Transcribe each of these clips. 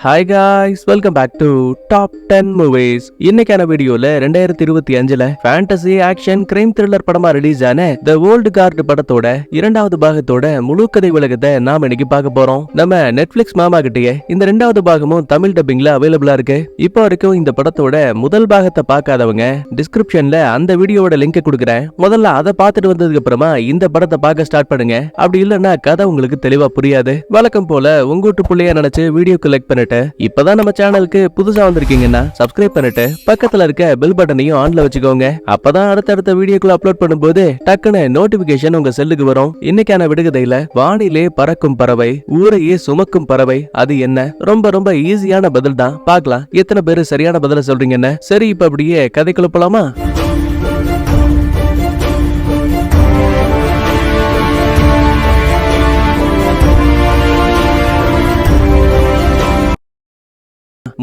Hi guys, welcome back to top 10 movies. இன்னைக்கான வீடியோல 2025ல ஃபேண்டசி ஆக்ஷன் கிரைம் த்ரில்லர் படமா ரிலீஸ் ஆன தி ஓல்டு கார்டு படத்தோட இரண்டாவது பாகத்தோட முழு கதை உலகத்தை நாம இன்னைக்கு பார்க்க போறோம். நம்ம நெட்ஃபிளிக்ஸ் மாமா கிட்டயே இந்த ரெண்டாவது பாகமும் தமிழ் டப்பிங்ல அவைலபிளா இருக்கு. இப்போ வரைக்கும் இந்த படத்தோட முதல் பாகத்தை பார்க்காதவங்க டிஸ்கிரிப்ஷன்ல அந்த வீடியோவோட லிங்க் கொடுக்குறேன். முதல்ல அதை பார்த்துட்டு வந்ததுக்கு அப்புறமா இந்த படத்தை பார்க்க ஸ்டார்ட் பண்ணுங்க. அப்படி இல்லைன்னா கதை உங்களுக்கு தெளிவா புரியாது. வழக்கம் போல உங்க வீட்டு பிள்ளைய நினைச்சு வீடியோக்கு லைக் பண்ணிட்டு இப்பதான் நம்ம சேனலுக்கு புதுசா வந்திருக்கீங்கன்னா சப்ஸ்கிரைப் பண்ணிட்டு பக்கத்துல இருக்க பெல் பட்டனையும் ஆன்ல வச்சுக்கோங்க. அப்பதான் அடுத்தடுத்த வீடியோக்குள்ள அப்லோட் பண்ணும்போது டக்குன்னு நோட்டிபிகேஷன் உங்க செல்லுக்கு வரும். இன்னைக்கான விடுகதையில வானிலே பறக்கும் பறவை, ஊரையே சுமக்கும் பறவை, அது என்ன? ரொம்ப ரொம்ப ஈஸியான பதில் தான். பார்க்கலாம் எத்தனை பேரு சரியான பதில சொல்றீங்கன்னு. சரி, இப்ப அப்படியே கதைக்குள்ள போலாமா?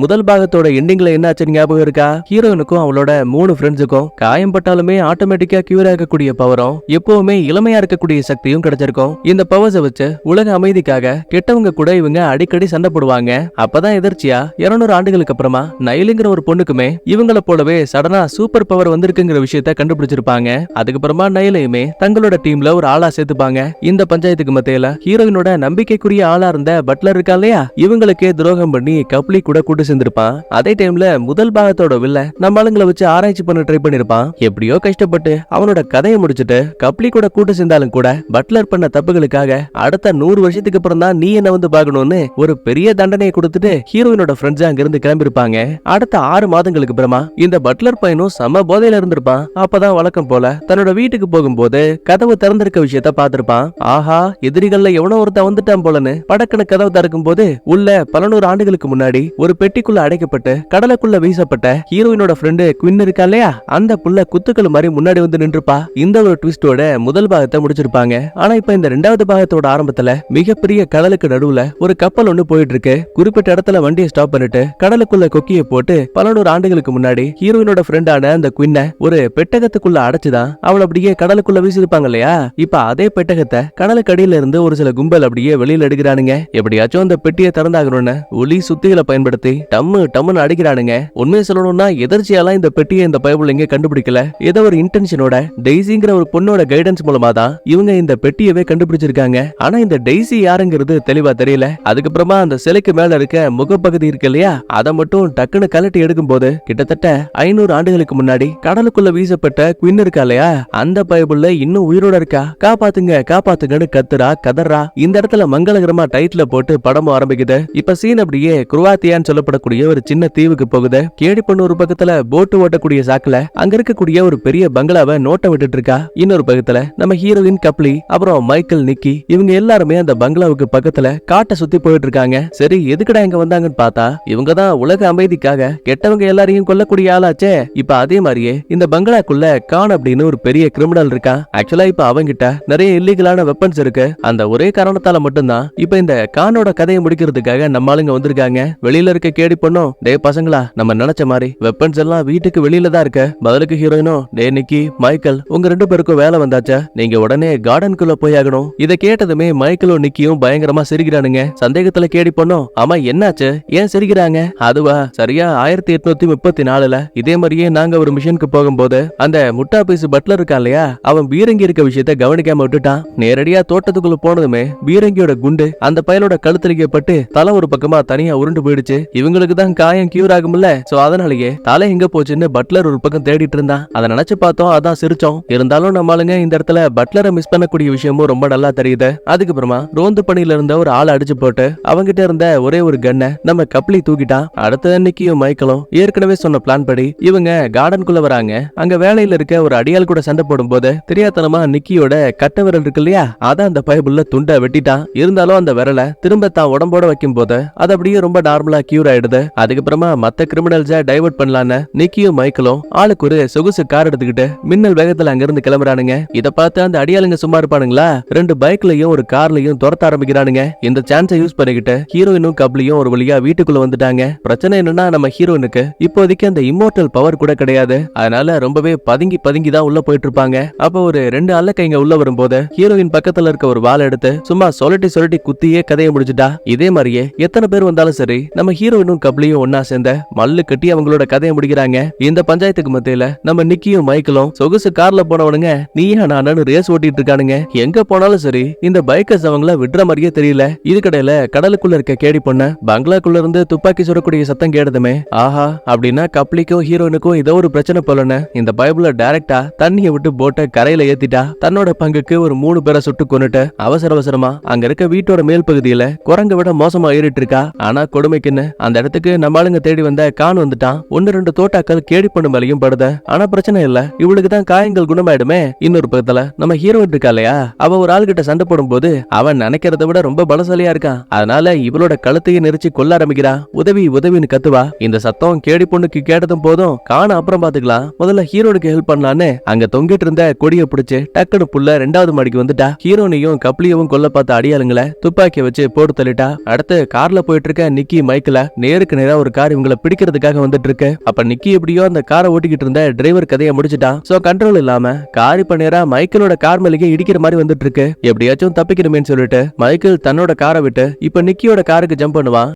முதல் பாகத்தோட எண்டிங்ல என்ன ஆச்சு ஞாபகம் இருக்கா? ஹீரோயினுக்கும் அவளோட 3 ஃப்ரெண்ட்ஸுக்கும் காயம் பட்டாலுமே ஆட்டோமேட்டிக்கா கியூர் ஆகக்கூடிய பவரும் எப்பவுமே இளமையா இருக்கக்கூடிய சக்தியும் கிடைச்சிருக்கும். இந்த பவர்ஸை வச்சு உலக அமைதிக்காக கெட்டவங்க கூட இவங்க அடிக்கடி சண்டை போடுவாங்க. அப்பதான் எதிர்ச்சியா 200 ஆண்டுகளுக்கு அப்புறமா நைலுங்கிற ஒரு பொண்ணுக்குமே இவங்கள போலவே சடனா சூப்பர் பவர் வந்திருக்குங்கிற விஷயத்த கண்டுபிடிச்சிருப்பாங்க. அதுக்கப்புறமா நைலையுமே தங்களோட டீம்ல ஒரு ஆளா சேர்த்துப்பாங்க. இந்த பஞ்சாயத்துக்கு மத்தியில ஹீரோயினோட நம்பிக்கைக்குரிய ஆளா இருந்த பட்லர் இருக்கா இல்லையா, இவங்களுக்கே துரோகம் பண்ணி கப்லி கூட கூட்டு சேர்ந்திருப்பான். அதே டைம்ல முதல் பாகத்தோட வில்ல நம்ம ஆளுங்களை வச்சு ஆராய்ச்சி பண்ண ட்ரை பண்ணிருப்பான். எப்படியோ கஷ்டப்பட்டு அவனோட கதையை முடிச்சுட்டு கப்லி கூட கூட்டு சேர்ந்தாலும் கூட பட்லர் பண்ண தப்புகளுக்காக அடுத்த 100 வருஷத்துக்கு அப்புறம் தான் நீ என்ன வந்து பாக்கணும்னு ஒரு பெரிய தண்டனையை கொடுத்துட்டு ஹீரோயினோட ஃப்ரெண்ட்ஸ் அங்க இருந்து கிளம்பிருப்பாங்க. அடுத்த 6 மாதங்களுக்கு அப்புறமா இந்த பட்லர் பையனும் சம போதையில இருந்திருப்பான். அப்பதான் வழக்கம் போல தன்னோட வீட்டுக்கு போகும்போது கதவு திறந்திருக்க விஷயத்த பார்த்திருப்பான். ஆஹா, எதிரிகள்ல எவனோ ஒருத்த வந்துட்டான் போலன்னு படக்குன்னு கதவு திறக்கும் போது உள்ள பல 100 ஆண்டுகளுக்கு முன்னாடி ஒரு பெட்டிக்குள்ள அடைக்கப்பட்டு கடலுக்குள்ள வீசப்பட்ட ஹீரோயினோட ஃப்ரெண்டு குயின் இருக்கா இல்லையா, அந்த புள்ள குத்துக்கள் மாதிரி முன்னாடி வந்து நின்றுப்பா. இந்த ஒரு ட்விஸ்டோட முதல் பாகத்தை முடிச்சிருப்பாங்க. ஆனா இப்ப இந்த ரெண்டாவது பாகத்தோட ஆரம்பத்துல மிகப்பெரிய கடலுக்கு நடுவுல ஒரு கப்பல் ஒண்ணு போயிட்டு இருக்கு. குறிப்பிட்ட இடத்துல வண்டியை ஸ்டாப் பண்ணிட்டு கடலுக்குள்ள கொக்கியை போட்டு பல 100 ஆண்டுகளுக்கு முன்னாடி ஹீரோயினோட ஃப்ரெண்டான அந்த குயினை ஒரு பெட்டகத்துக்குள்ள அடைச்சுதான் அவள் அப்படியே கடலுக்குள்ள வீசிருப்பாங்க இல்லையா. இப்ப அதே பெட்டகத்தை கடலுக்கு அடியில இருந்து ஒரு சில கும்பல் அப்படியே வெளியில எடுக்கிறானுங்க. எப்படியாச்சும் அந்த பெட்டியை திறந்தாகணும்னு ஒலி சுத்திகளை பயன்படுத்தி டம்முன்னு அடிக்கிறானுங்க. உண்மையை சொல்லணும்னா எதிர்ச்சியாலாம் இந்த பெட்டியை இந்த பயபுள்ளைங்க கண்டுபிடிக்கல. ஏதோ ஒரு இன்டென்ஷனோட டெய்ஸிங்கிற ஒரு பொண்ணோட கைடன்ஸ் மூலமா தான் இவங்க இந்த பெட்டியவே கண்டுபிடிச்சிருக்காங்க. ஆனா இந்த டெய்ஸி யாருங்கிறது தெளிவா தெரியல. அதுக்கப்புறமா அந்த சிலைக்கு மேல இருக்க முகப்பகுதி இருக்கு இல்லையா, அதை மட்டும் டக்குன்னு கலட்டி எடுக்கும் போது கிட்டத்தட்ட 500 ஆண்டுகளுக்கு முன்னாடி கடலுக்குள்ள வீசப்பட்ட குயின் இருக்கா இல்லையா, அந்த பயபுள்ள இன்னும் உயிரோட இருக்கா. காப்பாத்துங்க காப்பாத்துங்கன்னு கதறா. இந்த இடத்துல மங்களகரமா டைட்டில போட்டு படமும் ஆரம்பிக்குது. இப்ப சீன் அப்படியே குரோவாத்தியான்னு சொல்லப்படக்கூடிய ஒரு சின்ன தீவுக்கு போகுது. கேடி பொண்ணு ஒரு பக்கத்துல போட்டு ஓட்டக்கூடிய சாக்குல அங்க இருக்கக்கூடிய ஒரு பெரிய பங்களாவை நோட்ட விட்டுட்டு இருக்கா. இன்னொரு பக்கத்துல நம்ம ஹீரோயின் கப்லி அப்புறம் மைக்கேல், நிக்கி இவங்க எல்லாருமே அந்த பங்களாவுக்கு பக்கத்துல காட்டை சுத்தி போயிட்டு இருக்காங்க. சரி, எதுக்குடா இங்க வந்தாங்கன்னு பார்த்தா இவங்க தான் உலக அமைதிக்காக கெட்டவங்க எல்லாரையும் கொல்லக்கூடிய ஆளாச்சே. இப்ப அதே மாதிரியே இந்த பங்களாக்குள்ள கான் அப்படின்னு ஒரு பெரிய கிரிமினல் இருக்கான். ஆக்சுவலா இப்ப அவங்கிட்ட நிறைய இல்லீகலான வெப்பன்ஸ் இருக்கு. அந்த ஒரே காரணத்தால மட்டும்தான் இப்ப இந்த கானோட கதையை முடிக்கிறதுக்காக நம்ம ஆளுங்க வந்திருக்காங்க. வெளியில இருக்க கேடி பொண்ணும், டே பசங்களா, நம்ம நினைச்ச மாதிரி வெப்பன்ஸ் எல்லாம் வீட்டுக்கு வெளியில தான் இருக்க. பதிலுக்கு ஹீரோயினும், டே நிக்கி, மைக்கேல், உங்க 2 பேருக்கும் வேலை வந்தாச்சா, நீங்க உடனே கார்டனுக்குள்ள போய் ஆகணும். இதை கேட்டதுமே மைக்கேலும் நிக்கியும் பயங்கரமா சிரிக்கிறானுங்க. சந்தேகத்துல கேடி பொண்ணும், ஆமா என்னாச்சு, ஏன் சிரிக்கிறாங்க? அதுவா, சரியா 1834ல இதே மாதிரியே நாங்க ஒரு மிஷனுக்கு போகும்போது அந்த முட்டா பீஸ் பட்லர் இருக்கா இல்லையா, அவன் பீரங்கி இருக்க விஷயத்த கவனிக்காம விட்டுட்டான். நேரடியா தோட்டத்துக்குள்ள போனதுமே பீரங்கியோட குண்டு அந்த பயலோட கழுத்தலிக்கப்பட்டு தலை ஒரு பக்கமா தனியா உருண்டு போயிடுச்சு. இவங்களுக்கு தான் காயம் கியூர் ஆகும்ல, சோ அதனாலேயே தலை எங்க போச்சுன்னு பட்லர் ஒரு பக்கம் தேடிட்டு இருந்தான். அதை நினைச்சு பார்த்தோம், அதான் சிரிச்சோம். இருந்தாலும் நம்மளுங்க இந்த இடத்துல பட்லரை மிஸ் பண்ணக்கூடிய விஷயமும் ரொம்ப நல்லா தெரியுது. அதுக்கப்புறமா ரோந்து பணியில இருந்த ஒரு ஆளை அடிச்சு போட்டு அவங்கிட்ட இருந்த ஒரே ஒரு கன்னை நம்ம கப்லி தூக்கிட்டான். அடுத்த நிக்கியும் மைக்கேலும் ஏற்கனவே சொன்ன பிளான் படி இவங்க கார்டனுக்குள்ள வராங்க. அங்க வேலையில இருக்க ஒரு அடியால் கூட சண்டை போடும் போது தெரியாதனமா நிக்கியோட கட்ட விரல் இருக்கு இல்லையா, அத அந்த பயபுள்ள துண்டை வெட்டிட்டான். இருந்தாலும் அந்த விரலை திரும்ப தான் உடம்போட வைக்கும் போது அது அப்படியே ரொம்ப நார்மலா கியூர் ஆயிடுது. அதுக்கப்புறமா மத்த கிரிமினல்ஸ டைவர்ட் பண்ணலான்னு நிக்கியும் மைக்கேலும் ஆளுக்கு ஒரு சொகுசு கார் எடுத்துக்கிட்டு மின்னல் வேகத்துல அங்கிருந்து கிளம்புறானுங்க. இத பார்த்து அந்த அடியாளுங்க சும்மா இருப்பானுங்களா? 2 பைக்லயும் ஒரு கார்லயும் துரத்த ஆரம்பிக்கிறானுங்க. இந்த சான்ஸை யூஸ் பண்ணிக்கிட்டு ஹீரோயினும் கப்லியும் ஒரு வழியா வீட்டுக்குள்ள வந்துட்டாங்க. பிரச்சனை என்னன்னா நம்ம ஹீரோயினுக்கு இப்போதைக்கு அந்த இம்மோர்டல் பவர் கூட கிடையாது. அதனால ரொம்பவே பதுங்கி பதுங்கி தான் உள்ள போயிட்டு இருப்பாங்க. அப்ப ஒரு 2 அல்லக்கைங்க உள்ள வரும்போது ஹீரோயின் பக்கத்துல இருக்க ஒரு வாள் எடுத்து சும்மா சொல்லட்டி சொல்லட்டி குத்தியே கதையை முடிச்சுட்டா. இதே மாதிரியே எத்தனை பேர் வந்தாலும் சரி நம்ம ஹீரோயினும் கப்லியும் ஒன்னா சேர்ந்த மல்லு கட்டி அவங்களோட கதையை முடிக்கிறாங்க. இந்த பஞ்சாயத்துக்கு மத்தியில நம்ம நிக்கியும் மைக்கேலும் சொகுசு கார்ல போனவனுங்க நீயா நானு ரேஸ் ஓட்டிட்டு இருக்கானுங்க. எங்க போனாலும் சரி இந்த பைக்கர்ஸ் அவங்கள விடுற மாதிரியே தெரியல. இதுக்கடையில கடலுக்குள்ள இருக்க கேடி பொண்ண பங்களாக்குள்ள இருந்து துப்பாக்கி சுடக்கூடிய சத்தம் கேட்டதுமே ஆஹா அப்படின்னா கப்லிக்கும் ஹீரோயினுக்கும் ஏதோ ஒரு பிரச்சனை போலன்னு இந்த பைபிள டைரக்டா தண்ணியை விட்டு போட்ட கரையில ஏத்திட்டா. தன்னோட பங்குக்கு ஒரு 3 பேரை சுட்டு கொன்னுட்டு அவசர அவசரமா அங்க இருக்க வீட்டோட மேல் பகுதியில குரங்க விட மோசமா ஏறிட்டு இருக்கா. ஆனா கொடுமைக்குன்னு அந்த இடத்துக்கு நம்ம ஆளுங்க தேடி வந்த கான் வந்துட்டான். 1-2 தோட்டாக்கள் கேடி பொண்ணு மேலையும் படுத. ஆனா பிரச்சனை இல்ல, இவளுக்கு தான் காயங்கள் குணமாயிடுமே. இன்னொரு பக்கத்துல நம்ம ஹீரோயின் இருக்கா இல்லையா, அவ ஒரு ஆள் கிட்ட சண்டை போடும் போது அவன் நினைக்கிறத விட ரொம்ப பலசாலியா இருக்கான். அதனால இவளோட கழுத்தையை நெரிச்சு கொல்ல ஆரம்பிக்கிறா. உதவி உதவின்னு கத்துவா. இந்த சத்தம் கேடி பொண்ணுக்கு கேட்டதும் போதும் காண அப்புறம் பாத்துக்கலாம், முதல்ல ஹீரோனுக்கு ஹெல்ப் பண்ணலான்னு அங்க தொங்கிட்டு இருந்த கொடியை பிடிச்சு டக்குனு புள்ள 2வது மாடிக்கு வந்துட்டா. ஹீரோனையும் கப்லியவும் கொல்ல பார்த்த அடியாளுங்களை துப்பாக்கிய வச்சு போட்டு தள்ளிட்டா. அடுத்து கார்ல போயிட்டு இருக்க நிக்கி மைக்கேல நேருக்கு நேரா ஒரு கார் இவங்களை பிடிக்கிறதுக்காக வந்துட்டு இருக்கு. அப்ப நிக்கி எப்படியோ அந்த காரை ஓட்டிக்கிட்டு இருந்த டிரைவர் கதையை முடிச்சுட்டான். சோ கண்ட்ரோல் இல்லாம கார் இப்ப நேரா மைக்கேலோட கார் மேலேயே இடிக்கிற மாதிரி வந்துட்டு இருக்கு. எப்படியாச்சும் தப்பிக்கணுமேன்னு சொல்லிட்டு மைக்கேல் தன்னோட காரை விட்டு இப்ப நிக்கியோட காருக்கு ஜம்ப் பண்ணுவான்.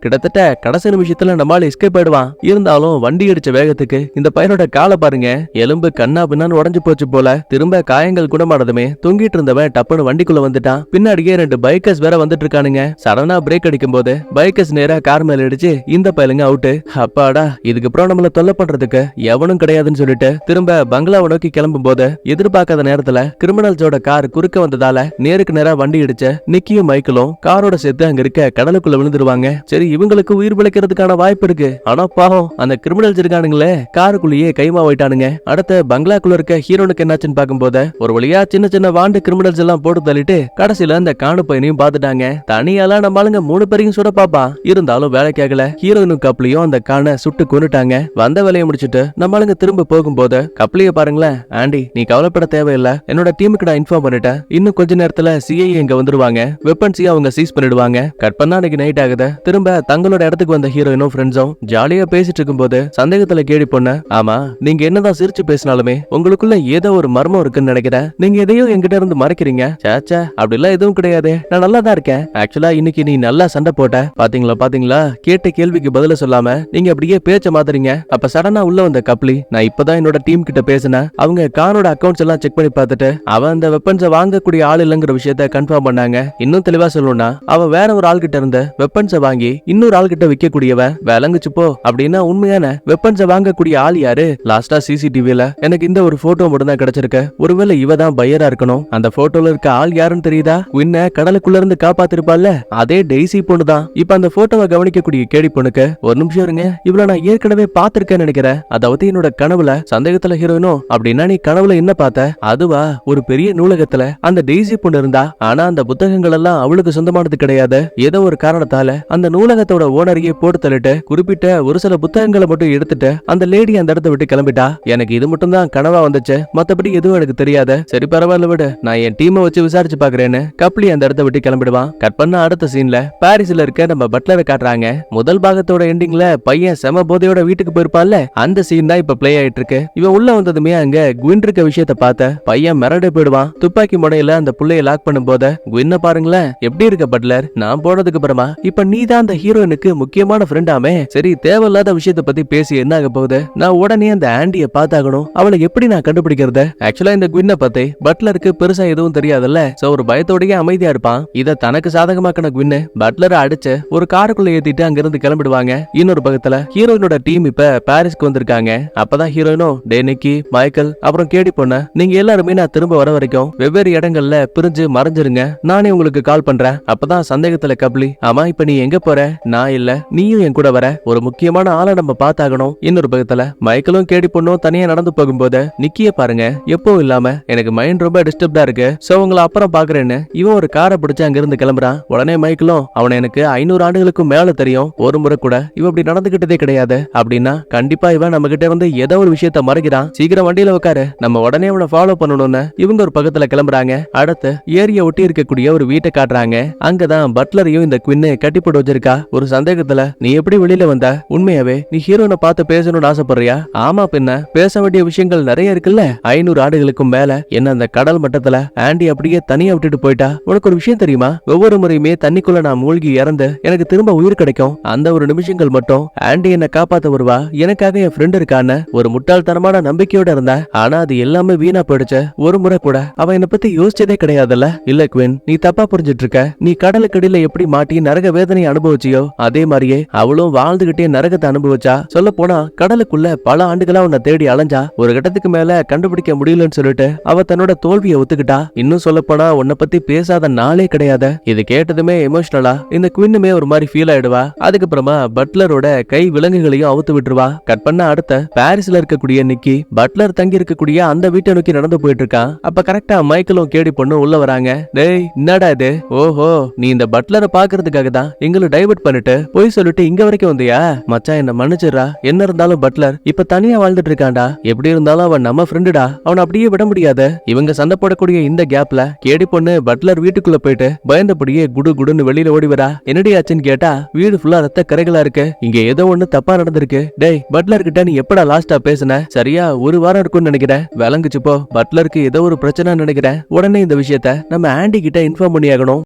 கிட்டத்தட்ட கடைசி நிமிஷத்துல நம்மால எஸ்கேப் ஆயிடுவான். இருந்தாலும் வண்டி அடிச்ச வேகத்துக்கு இந்த பையனோட காலை பாருங்க, எலும்பு கண்ணா பின்னான்னு உடஞ்சு போச்சு போல. திரும்ப காயங்கள் குணமானதுமே தொங்கிட்டு இருந்தவன் டப்புன்னு வண்டிக்குள்ள வந்துட்டான். பின்னாடியே 2 பைக்கர்ஸ் வேற வந்துட்டு இருக்கானுங்க. சடனா பிரேக் அடிக்கும் போது பைக்கர்ஸ் நேரா கார் மேல அடிச்சு இந்த பையலுங்க அவுட்டு. அப்பாடா இதுக்கப்புறம் நம்மள தொல்லை பண்றதுக்கு எவனும் கிடையாதுன்னு சொல்லிட்டு திரும்ப பங்களாவை நோக்கி கிளம்பும் போது எதிர்பார்க்காத நேரத்துல கிரிமினல்ஸோட கார் குறுக்க வந்ததால நேருக்கு நேரா வண்டி அடிச்ச நிக்கியும் மைக்கேலும் காரோட சேர்த்து அங்க இருக்க கடலுக்குள்ள விழுந்துருவாங்க. சரி இவங்களுக்கு உயிர் பிழைக்கிறதுக்கான வாய்ப்பு இருக்கு. ஆனா பாவம் அந்த கிரிமினல்ஸ் இருக்கானுங்களே காருக்குள்ளேயே கைமா போயிட்டானுங்க. அடுத்த பங்களாக்குள்ள இருக்க ஹீரோனுக்கு என்னாச்சுன்னு பாக்கும்போது ஒரு வழியா சின்ன சின்ன வாண்டு கிரிமினல்ஸ் எல்லாம் போட்டு தள்ளிட்டு கடைசியில அந்த காணு பையனையும் பாத்துட்டாங்க. தனியாலாம் நம்ம ஆளுங்க 3 பேரையும் சுட பாப்பா. இருந்தாலும் வேலை கேட்கல. ஹீரோனும் கப்லியும் அந்த காணை சுட்டு கொன்னுட்டாங்க. வந்த வேலையை முடிச்சுட்டு நம்ம ஆளுங்க திரும்ப போகும்போது கப்லிய பாருங்களேன், ஆண்டி நீ கவலைப்பட தேவையில்லை, என்னோட டீமுக்கு நான் இன்ஃபார்ம் பண்ணிட்டேன். இன்னும் கொஞ்ச நேரத்துல சிஐ இங்க வந்துருவாங்க. வெப்பன்ஸையும் அவங்க சீஸ் பண்ணிடுவாங்க. கட் பண்ணா அன்னைக்கு நைட் ஆகுது. திரும்ப தங்களோட இடத்துக்கு வந்த ஹீரோயினும் ஃப்ரெண்ட்ஸும் ஜாலியா பேசிட்டு இருக்கும்போது சந்தேகத்துல கேடி பொண்ண, ஆமா நீங்க என்னதான் சிரிச்சு பேசினாலுமே உங்களுக்குள்ள ஏதோ ஒரு மர்மம் இருக்குன்னு நினைக்கிறேன். நீங்க எதையோ என்கிட்ட இருந்து மறைக்கிறீங்க. சாச்சா அப்படிலாம் எதுவும் கிடையாது, நான் நல்லா தான் இருக்கேன். ஆக்சுவலா இன்னைக்கு நீ நல்லா சண்டை போட்ட பாத்தீங்களா கேட்ட கேள்விக்கு பதில சொல்லாம நீங்க அப்படியே பேச்ச மாத்துறீங்க. அப்ப சடனா உள்ள வந்த கப்லி, நான் இப்பதான் என்னோட டீம் கிட்ட பேசினேன். அவங்க கானோட அக்கௌண்ட்ஸ் எல்லாம் செக் பண்ணி பார்த்துட்டு அவன் அந்த வெப்பன்ஸை வாங்கக்கூடிய ஆள் இல்லங்கிற விஷயத்த கன்ஃபார்ம் பண்ணாங்க. இன்னும் தெளிவா சொல்லணும்னா அவன் வேற ஒரு ஆள் கிட்ட இருந்த வெப்பன்ஸை வாங்கி இன்னொரு ஆள் கிட்ட விற்கக்கூடியவன் விளங்குச்சு போ. அப்படின்னா உண்மையான வெப்பன்ஸை வாங்கக்கூடிய ஆள் யாரு? லாஸ்டா சிசிடிவில எனக்கு இந்த ஒரு போட்டோ மட்டும் தான் கிடைச்சிருக்கு. ஒருவேளை இவ தான் பையரா இருக்கணும். அந்த போட்டோல இருக்க ஆள் யாருன்னு தெரியுதா? குயின்ன கடலுக்குள்ள இருந்து காப்பாத்திருப்பாள்ல அதே டெய்சி பொண்ணு தான். இப்ப அந்த போட்டோவை கவனிக்கக்கூடிய கேடி பொண்ணுக்கு ஒரு நிமிஷம் இருங்க, இவ்வளவு நான் ஏற்கனவே பாத்திருக்கேன்னு நினைக்கிறேன். அதாவது என்னோட கனவுல சந்தேகத்துல ஹீரோயினோ. அப்படின்னா நீ கனவுல என்ன பார்த்த? அதுவா ஒரு பெரிய நூலகத்துல அந்த டெய்சி பொண்ணு இருந்தா. ஆனா அந்த புத்தகங்கள் எல்லாம் அவளுக்கு சொந்தமானது கிடையாது. ஏதோ ஒரு காரணத்தால அந்த நூலகத்தோட ஓனரையே போட்டு தள்ளிட்டு குறிப்பிட்ட ஒரு சில புத்தகங்களை மட்டும் எடுத்துட்டு அந்த லேடி அந்த இடத்தை விட்டு கிளம்பிட்டா. எனக்கு இது மட்டும் தான் கனவா வந்துச்சு, மத்தபடி எதுவும் எனக்கு தெரியாத. சரி பரவாயில்ல விடு, நான் என் டீமை வச்சு விசாரிச்சு பாக்குறேன்னு கப்லி அந்த இடத்தை விட்டு கிளம்பிடுவான். கட் பண்ண அடுத்த சீன்ல பாரிஸ்ல இருக்க நம்ம பட்லரை காட்டுறாங்க. முதல் பாகத்தோட எண்டிங்ல பையன் செம போதையோட வீட்டுக்கு போயிருப்பான்ல அந்த சீன் தான் இப்ப பிளே ஆயிட்டு இருக்கு. இவன் உள்ள வந்ததுமே அங்க குயின் இருக்க விஷயத்த பார்த்த பையன் மிரண்டு போயிடுவான். துப்பாக்கி முனையில அந்த புள்ளைய லாக் பண்ணும் போது குயின்ன பாருங்களேன் எப்படி இருக்க பட்லர், நான் போனதுக்கு அப்புறமா இப்ப நீ தான் அந்த ஹீரோயினுக்கு முக்கியமான ஃப்ரெண்டாமே. சரி தேவையில்லாத விஷயத்தை பத்தி பேசி என்ன ஆக போகுது? நான் உடனே அந்த ஆண்டிய பார்த்தாகணும். அவளை எப்படி நான் கண்டுபிடிக்கிறது? ஆக்சுவலா இந்த குயின்ன பத்தி பட்லருக்கு பெருசா எதுவும் தெரியாதுல்ல. சோ ஒரு பயத்தோடயே அமைதியா இருப்பான். இத தனக்கு சாதகமாக்கின குயின்னு பட்லரை அடிச்சு ஒரு காருக்குள்ள ஏத்திட்டு அங்க இருந்து கிளம்பிடுவாங்க. இன்னொரு பக்கத்துல ஹீரோயினோட டீம் இப்ப பாரிஸ்க்கு வந்திருக்காங்க. அப்பதான் ஹீரோயினோ டே நிக்கி மைக்கேல் அப்புறம் கேடி பொண்ண, நீங்க எல்லாருமே நான் திரும்ப வர வரைக்கும் வெவ்வேறு இடங்கள்ல பிரிஞ்சு மறைஞ்சிருங்க, நானே உங்களுக்கு கால் பண்றேன். அப்பதான் சந்தேகத்துல கப்லி, ஆமா இப்ப நீ எங்க போற? நான் இல்ல, நீயும் என் கூட வர, ஒரு முக்கியமான ஆளை நம்ம பார்த்தாகணும். இன்னொரு பக்கத்துல மைக்கேலும் கேடி பொண்ணும் தனியா நடந்து போகும்போது நிக்கிய பாருங்க, எப்போ இல்லாம எனக்கு மைண்ட் ரொம்ப டிஸ்டர்ப்டா இருக்கு, சோ உங்களை அப்புறம் பாக்குறேன்னு இவன் ஒரு காரை பிடிச்சு அங்க இருந்து கிளம்புறான். உடனே மைக்கேலும் அவனை எனக்கு 500 ஆண்டுகளுக்கும் மேல தெரியும், ஒரு முறை கூட இவன் இப்படி நடந்துகிட்டதே கிடையாது அப்படின்னா கண்டிப்பா இவன் நம்ம கிட்ட இருந்து ஏதோ ஒரு விஷயத்த மறைக்கிறான், சீக்கிரம் வண்டியில உட்காரு, நம்ம உடனே அவனை ஃபாலோ பண்ணணும்னு இவங்க ஒரு பக்கத்துல கிளம்புறாங்க. அடுத்து ஏரியை ஒட்டி இருக்கக்கூடிய ஒரு வீட்டை காட்டுறாங்க. அங்கதான் பட்லரையும் இந்த குவின்னு கட்டி போட்டு வச்சிருக்கா. ஒரு சந்தேகத்துல, நீ எப்படி வெளியில வந்த, உண்மையாவே நீ ஹீரோனை பார்த்து பேசணும்னு ஆசைப்படுறியா? ஆமா, பின்ன பேச வேண்டிய விஷயங்கள் நிறைய இருக்குல்ல. 500 ஆண்டுகளுக்கும் மேல என்ன அந்த கடல் மட்டத்துல ஆண்டி அப்படியே தனியா விட்டுட்டு போயிட்டா. உனக்கு ஒரு விஷயம் தெரியுமா, ஒவ்வொரு முறையுமே தண்ணிக்குள்ள நான் மூழ்கி இறந்து எனக்கு திரும்ப உயிர் கிடைக்கும், அந்த ஒரு நிமிஷங்கள் மட்டும் ஆண்டி என்ன காப்பாத்த வருவா, எனக்காக என் ஃப்ரெண்ட் இருக்கான்னு ஒரு முட்டாள்தனமான நம்பிக்கையோட இருந்த. ஆனா அது எல்லாமே வீணா போயிடுச்சு. ஒரு முறை கூட அவ என்ன பத்தி யோசிச்சதே கிடையாதுல்ல. இல்ல குவின், நீ தப்பா புரிஞ்சிட்டு இருக்க. நீ கடலுக்கடியில எப்படி மாட்டி நரக வேதனை அனுபவிச்சியோ அதே மாதிரியே அவளும் வாழ்ந்துகிட்டே நரகத்தை அனுபவிச்சா. சொல்ல போனா கடலுக்குள்ள பல ஆண்டுகளா உன்னை தேடி அலைஞ்சா. ஒரு கட்டத்துக்கு மேல கண்டுபிடிக்க முடியலன்னு சொல்லிட்டு அவ தன்னோட தோல்வியை ஒத்துக்கிட்டா. இன்னும் சொல்ல போனா உன்னை பத்தி பேசாத நாளே கிடையாது. இது கேட்டதுமே எமோஷனலா இந்த குவின்னுமே ஒரு மாதிரி ஃபீல் ஆயிடுவா. அதுக்கப்புறமா பட்லரோட கை விலங்குகளையும் அவுத்து விட்டுருவா. கட் பண்ண அடுத்த பாரிஸ்ல இருக்கக்கூடிய நிக்கி பட்லர் தங்கி இருக்கக்கூடிய அந்த வீட்டை நோக்கி நடந்து போயிட்டு இருக்கான். அப்ப கரெக்டா மைக்கேலும் கேடி பொண்ணு உள்ள வராங்க. டேய், என்னடா இது? ஓஹோ, நீ இந்த பட்லரை பாக்குறதுக்காக தான் எங்களை டைவர்ட் பண்ணிட்டு போய் சொல்லிட்டு இங்க வரைக்கும் வந்தியா? மச்சான் என்ன மன்னிச்சிடா, என்ன இருந்தாலும் பட்லர் இப்ப தனியா வாழ்ந்துட்டு இருக்கான்டா. எப்படி இருந்தாலும் அவன் நம்ம ஃப்ரெண்டுடா, அவனை அப்படியே விட முடியாது. இவங்க சண்டை போடக்கூடிய இந்த கேப்ல கேடி பொண்ணு பட்லர் வீட்டுக்குள்ள போயிட்டு பயந்தபடியே குடு குடுன்னு வெளியில ஓடி வரா. என்னடி ஆச்சுன்னு கேட்டா, வீடு ஃபுல்லா ரத்த கரைகளா இருக்கு, இங்க ஏதோ ஒண்ணு தப்பா நடந்திருக்கு. டேய், பட்லர் கிட்ட நீ எப்படா லாஸ்டா பேசுன? சரியா ஒரு வாரம் இருக்கும்னு நினைக்கிறேன். விளங்குச்சு போ, பட்லருக்கு ஏதோ ஒரு பிரச்சனை நினைக்கிறேன். உடனே இந்த விஷயத்த நம்ம ஆண்டி கிட்ட இன்ஃபார்ம் பண்ணி ஆகணும்.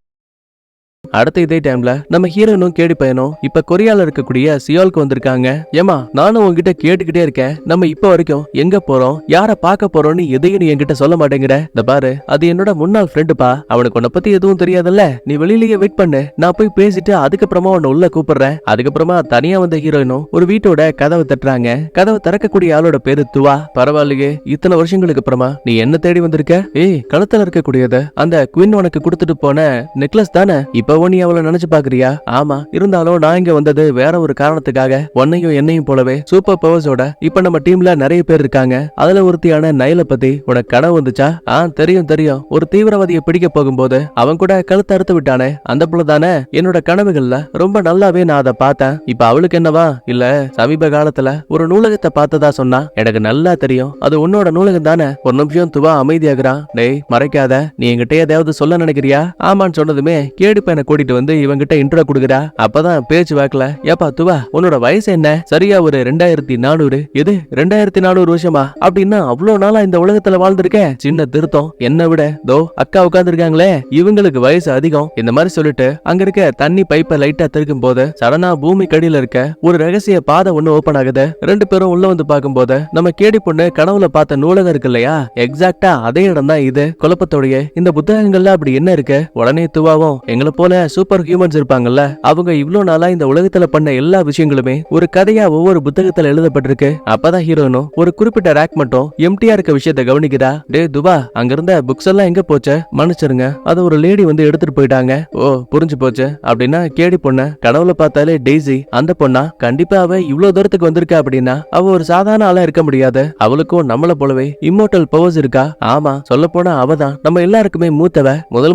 அடுத்த இதே டைம்ல நம்ம ஹீரோனும் கேடி பையனும் இப்ப கொரியால இருக்கக்கூடிய சியோலுக்கு வந்திருக்காங்க. ஏமா, நானும் உங்ககிட்ட கேட்டுக்கிட்டே இருக்கேன், நம்ம இப்ப வரைக்கும் எங்க போறோம், யார பாக்க போறோம்னு எதையும் நீ என்கிட்ட சொல்ல மாட்டேங்கிற. இந்த பாரு, அது என்னோட முன்னாள் ஃப்ரெண்டுப்பா, அவனுக்கு உன்னை பத்தி எதுவும் தெரியாதுல்ல. நீ வெளியிலேயே வெயிட் பண்ணு, நான் போய் பேசிட்டு அதுக்கப்புறமா உன்னை உள்ள கூப்பிடுறேன். அதுக்கப்புறமா தனியா வந்த ஹீரோயினும் ஒரு வீட்டோட கதவை தட்டுறாங்க. கதவை திறக்கக்கூடிய ஆளோட பேரு துவா. பரவாயில்லையே, இத்தனை வருஷங்களுக்கு அப்புறமா நீ என்ன தேடி வந்திருக்க? ஏய், கழுத்துல இருக்கக்கூடியது அந்த குயின் உனக்கு கொடுத்துட்டு போன நெக்லஸ் தானே? இப்ப நீ அவளை நினைச்சு பாக்குறியா? ஆமா, இருந்தாலும் நான் இங்க வந்தது வேற ஒரு காரணத்துக்காக. உன்னையும் என்னையும் போலவே சூப்பர் பவர்ஸோட இப்ப நம்ம டீம்ல நிறைய பேர் இருக்காங்க. அதுல ஒருத்தியான நைல பத்தி உனக்கு கனவு வந்துச்சா? தெரியும் தெரியும், ஒரு தீவிரவாதியை பிடிக்க போகும்போது அவன் கூட கழுத்து அறுத்து விட்டானே, அந்த புள்ள தானே? என்னோட கனவுகள்ல ரொம்ப நல்லாவே நான் அதை பார்த்தேன். இப்ப அவளுக்கு என்னவா? இல்ல, சமீப காலத்துல ஒரு நூலகத்தை பார்த்ததா சொன்னா. எனக்கு நல்லா தெரியும் அது உன்னோட நூலகம் தானே. ஒரு நிமிஷம் துவா அமைதியாகிறான். டேய், மறைக்காத, நீ என்கிட்ட ஏதாவது சொல்ல நினைக்கிறியா? ஆமான்னு சொன்னதுமே கேடி பையனை கூட்டிட்டு வந்து இவங்கிட்ட இன்ட்ரோ கொடுக்குறா. அப்பதான் பேச்சு வாக்கல, ஏப்பா துவா, உன்னோட வயசு என்ன? சரியா ஒரு 2400. எது 2400 வருஷமா? அப்படின்னா அவ்வளவு நாளா இந்த உலகத்துல வாழ்ந்திருக்கேன். சின்ன திருத்தம், என்ன விட தோ அக்கா உட்கார்ந்துருக்காங்களே, இவங்களுக்கு வயசு அதிகம். இந்த மாதிரி சொல்லிட்டு அங்க இருக்க தண்ணி பைப்பை லைட்டா திருக்கும் போது சடனா பூமி கடியில இருக்க ஒரு ரகசிய பாதை ஒண்ணு ஓபன் ஆகுது. ரெண்டு பேரும் உள்ள வந்து பார்க்கும் போது நம்ம கேடி பொண்ணு கனவுல பார்த்த நூலகம் இருக்கு இல்லையா, எக்ஸாக்டா அதே இடம் தான் இது. குழப்பத்தோடைய இந்த புத்தகங்கள்ல அப்படி என்ன இருக்கு? உடனே துவாவும், எங்களை போல சூப்பர் ஹியூமன்ஸ் இருப்பாங்கல்ல, அவங்க இவ்வளவு நாளா இந்த உலகத்துல பண்ண எல்லா விஷயங்களுமே ஒரு கதையா ஒவ்வொரு புத்தகத்துல எழுதப்பட்டிருக்கு. அப்பதான் ஹீரோனும் ஒரு குறிப்பிட்ட ரேக் மட்டும் எம்டியா இருக்க விஷயத்த கவனிக்கிறா. டே துவா, அங்க இருந்த புக்ஸ் எல்லாம் எங்க போச்சு? மன்னிச்சிருங்க, அது ஒரு லேடி வந்து எடுத்துட்டு போயிட்டாங்க. ஓ, புரிஞ்சு போச்சு. அப்படின்னா கேடி பொண்ண கனவுல பார்த்தாலே டெய்ஸி அந்த பொண்ணா? கண்டிப்பா அவ இவ்வளவு தூரத்துக்கு வந்திருக்கா அப்படின்னா அவ ஒரு சாதாரண ஆளா இருக்க முடியாது. அவளுக்கும் நம்மள போலவே இம்மோர்டல் பவர்ஸ் இருக்கா. ஆமா, சொல்ல போனா அவதான் நம்ம எல்லாருக்குமே மூத்தவ.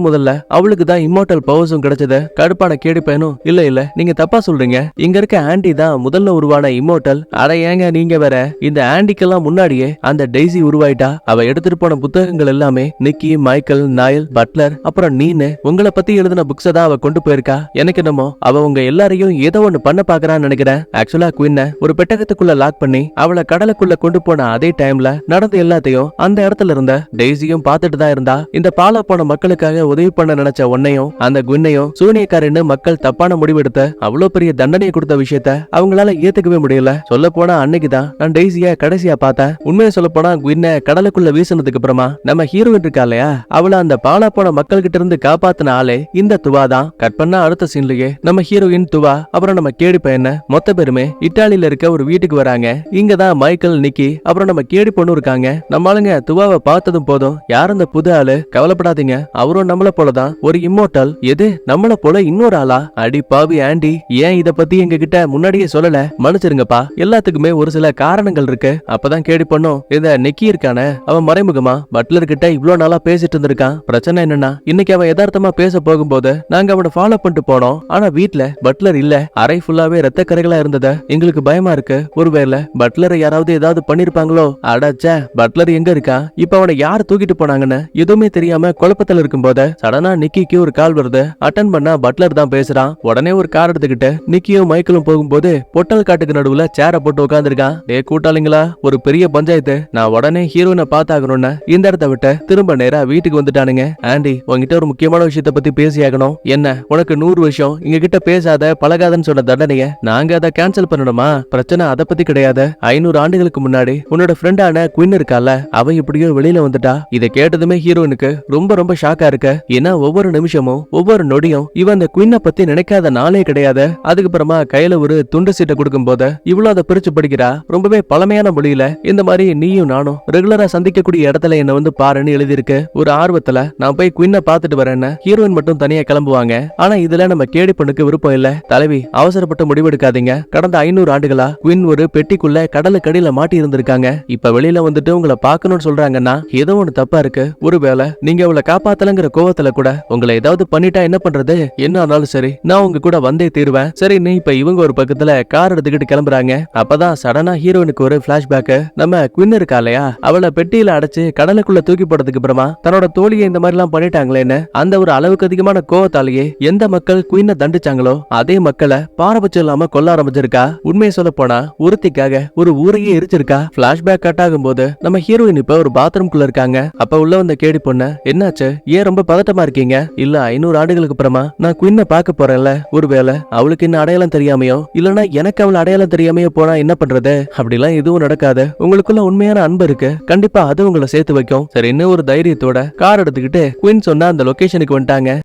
முதல்ல அவளுக்கு தான் இம்மோர்டல் பவர்ஸும் கிடைச்சது. கடுப்பான கேடி பையனும், இல்ல இல்ல, நீங்க தப்பா சொல்றீங்க, இங்க இருக்க ஆண்டி தான் முதல்ல உருவான இம்மோர்டல். அட ஏங்க நீங்க வேற, இந்த ஆண்டிக்கெல்லாம் முன்னாடியே அந்த டெய்ஸி உருவாயிட்டா. அவ எடுத்துட்டு போன புத்தகங்கள் எல்லாமே நிக்கி, மைக்கேல், நைல், பட்லர், அப்புறம் நீனு உங்களை பத்தி எழுதின புக்ஸ தான் அவ கொண்டு போயிருக்கா. எனக்கு என்னமோ அவ உங்க எல்லாரையும் ஏதோ ஒண்ணு பண்ண பாக்குறான்னு நினைக்கிறேன். ஆக்சுவலா குயின்ன ஒரு பெட்டகத்துக்குள்ள லாக் பண்ணி அவளை கடலுக்குள்ள கொண்டு போன அதே டைம்ல நடந்த எல்லாத்தையும் அந்த இடத்துல இருந்த டெய்ஸியும் பார்த்துட்டு தான் இருந்தா. இந்த பாலா போன மக்களுக்காக உதவி பண்ண நினைச்ச உன்னையும் அந்த குயின்னையும் சூனியக்காரன்னு மக்கள் தப்பான முடிவெடுத்த அவ்வளவு பெரிய தண்டனையை கொடுத்த விஷயத்த அவங்களால ஏத்துக்கவே முடியல. சொல்ல போனா அன்னைக்குதான் நான் டெய்ஸிய கடைசியா பார்த்தேன். உண்மையை சொல்ல போனா குயின்ன கடலுக்குள்ள வீசினதுக்கு அப்புறமா நம்ம ஹீரோயின் இருக்கா இல்லையா, அவளை அந்த பாலா போன மக்கள் கிட்ட இருந்து காப்பாத்தின ஆளே இந்த துவா தான். கட் பண்ணா அடுத்த சீன்லயே நம்ம ஹீரோயின் துவா அப்புறம் நம்ம கேடி பையன மொத்த பேருமே இத்தாலியில இருக்க ஒரு வீட்டுக்கு வராங்க. இங்கதான் மைக்கேல், நிக்கி, அப்புறம் நம்ம கேடி பொண்ணு இருக்காங்க. நம்ம ஆளுங்க துவாவை பார்த்ததும் போதும், யார் அந்த புது ஆளு? கவலைப்படாதீங்க, அவரும் நம்மள போலதான் ஒரு இம்மோர்டல். எது நம்மள போல இன்னொரு ஆளா? அடி பாவி ஆண்டி, ஏன் இத பத்தி எங்க கிட்ட முன்னாடியே சொல்லல? மன்னிச்சிருங்கப்பா, எல்லாத்துக்குமே ஒரு சில காரணங்கள் இருக்கு. அப்பதான் கேடி பண்ணோம், இந்த நிக்கி இருக்கானே, அவன் மறைமுகமா பட்லர் கிட்ட இவ்ளோ நாளா பேசிட்டு இருந்திருக்கான். பிரச்சனை என்னன்னா, இன்னைக்கு அவன் யதார்த்தமா பேச போகும்போது நாங்க அவனை ஃபாலோ பண்ணிட்டு போனோம். ஆனா வீட்ல பட்லர் இல்ல. அறை ஃபுல்லாவே ரத்த கரைகளா இருந்தது. எங்களுக்கு பயமா இருக்கு, ஒருவேளை பட்லரை யாராவது ஏதாவது பண்ணிருப்பாங்களோ. அடச்சே, பட்லர் எங்க இருக்கான், இப்ப அவனை யார் தூக்கிட்டு போனாங்கன்னு எதுவுமே தெரியாம குழப்பத்துல இருக்கும்போது சடனா நிக்கிக்கு ஒரு கால் வருது. அட்டன் பண்ணா பட்லர் தான் பேசுறான். உடனே ஒரு கார் எடுத்துக்கிட்டு நிக்கியும் மைக்கேலும் போகும்போது பொட்டல் காட்டுக்கு நடுவுல சேர போட்டு உட்கார்ந்திருக்கான். டே கூட்டாளிங்களா, ஒரு பெரிய பஞ்சாயத்து. நான் உடனே ஹீரோயினை பார்த்தாகணும்னு இந்த இடத்த விட்டு திரும்ப நேரா வீட்டுக்கு வந்துட்டானுங்க. ஆண்டி, உங்ககிட்ட ஒரு முக்கியமான விஷயத்த பத்தி பேசியாகணும். என்ன, உனக்கு 100 வருஷம் எங்க கிட்ட பேசாத பழகாதன்னு சொன்ன தண்டனைய நாங்க அதை கேன்சல் பண்ணணுமா? பிரச்சனை அதை பத்தி கிடையாது. 500 ஆண்டுகளுக்கு முன்னாடி உன்னோட ஃப்ரெண்டான குயின் இருக்கால, அவ இப்படியோ வெளியில வந்துட்டா. இதை கேட்டதுமே ஹீரோயினுக்கு ரொம்ப ரொம்ப ஷாக்கா இருக்கு. ஏன்னா ஒவ்வொரு நிமிஷமும் ஒவ்வொரு நொடியும் இவன் அந்த குயினை பத்தி நினைக்காத நாளே கிடையாது. அதுக்கப்புறமா கையில ஒரு துண்டு சீட்டை கொடுக்கும் போது இவ்வளவு அதை பிரிச்சு படிக்கிறா. ரொம்பவே பழமையான மொழியில இந்த மாதிரி நீயும் நானும் ரெகுலரா சந்திக்கக்கூடிய இடத்துல என்ன வந்து பாருன்னு எழுதிருக்கு. ஒரு ஆர்வத்துல நான் போய் குயினை பாத்துட்டு வரேன்னு ஹீரோயின் மட்டும் தனியா கிளம்புவாங்க. ஆனா இதுல நம்ம கேடி பொண்ணுக்கு விருப்பம் இல்ல. தலைவி, அவசரப்பட்டு முடிவெடுக்காதீங்க. கடந்த 500 ஆண்டுகளா குயின் ஒரு பெட்டிக்குள்ள கடலுக்கடியில மாட்டி இருந்திருக்காங்க. இப்ப வெளியில வந்துட்டு உங்களை பாக்கணும்னு சொல்றாங்கன்னா ஏதோ ஒண்ணு தப்பா இருக்கு. ஒருவேளை நீங்க அவளை காப்பாத்தலங்கிற கோவத்துல கூட உங்களை ஏதாவது பண்ணிட்டா என்ன பண்றது? என்ன ஆனாலும் சரி, நான் உங்க கூட வந்தே தீருவேன். சரி, நீ இப்ப இவங்க ஒரு பக்கத்துல கார் எடுத்துக்கிட்டு கிளம்புறாங்க. அப்பதான் சடனா ஹீரோனுக்கு ஒரு பிளாஷ்பேக். நம்ம குயின் இருக்கா இல்லையா, அவளை பெட்டியில அடைச்சு கடலுக்குள்ள தூக்கி போட்டதுக்கு அப்புறமா தன்னோட தோழியை இந்த மாதிரி எல்லாம் பண்ணிட்டாங்களேன்னு அந்த ஒரு அளவுக்கு அதிகமான கோவத்தாலேயே எந்த மக்கள் குயினை தண்டிச்சாங்களோ அதே மக்களை பாரபட்சம் இல்லாம கொல்ல ஆரம்பிச்சிருக்கா. உண்மையை சொல்ல போனா ஒருத்திக்காக ஒரு ஊரையே எரிச்சிருக்கா. பிளாஷ்பேக் கட் ஆகும் போது நம்ம ஹீரோயின் இப்ப ஒரு பாத்ரூம்குள்ள இருக்காங்க. அப்ப உள்ள வந்த கேடி பொண்ணு, என்னாச்சு, ஏன் ரொம்ப பதட்டமா இருக்கீங்க? இல்ல 500 ஆண்டுகளுக்கு அப்புறமா நான் குயினை பார்க்க போறேன்ல, ஒருவேளை அவளுக்கு என்ன அடையாளம் தெரியாமையோ இல்லனா எனக்கு அவள் அடையாளம் தெரியாமையோ போனா என்ன பண்றது? அப்படிலாம் எதுவும் நடக்காது. உங்களுக்குள்ள உண்மையான அன்பு இருக்கு, கண்டிப்பா அது உங்களை சேர்த்து வைக்கும். சரி, இன்னும் ஒரு தைரியத்தோட கார் எடுத்துக்கிட்டு குயின் சொன்னா அந்த லொகேஷனுக்கு வந்துட்டாங்க.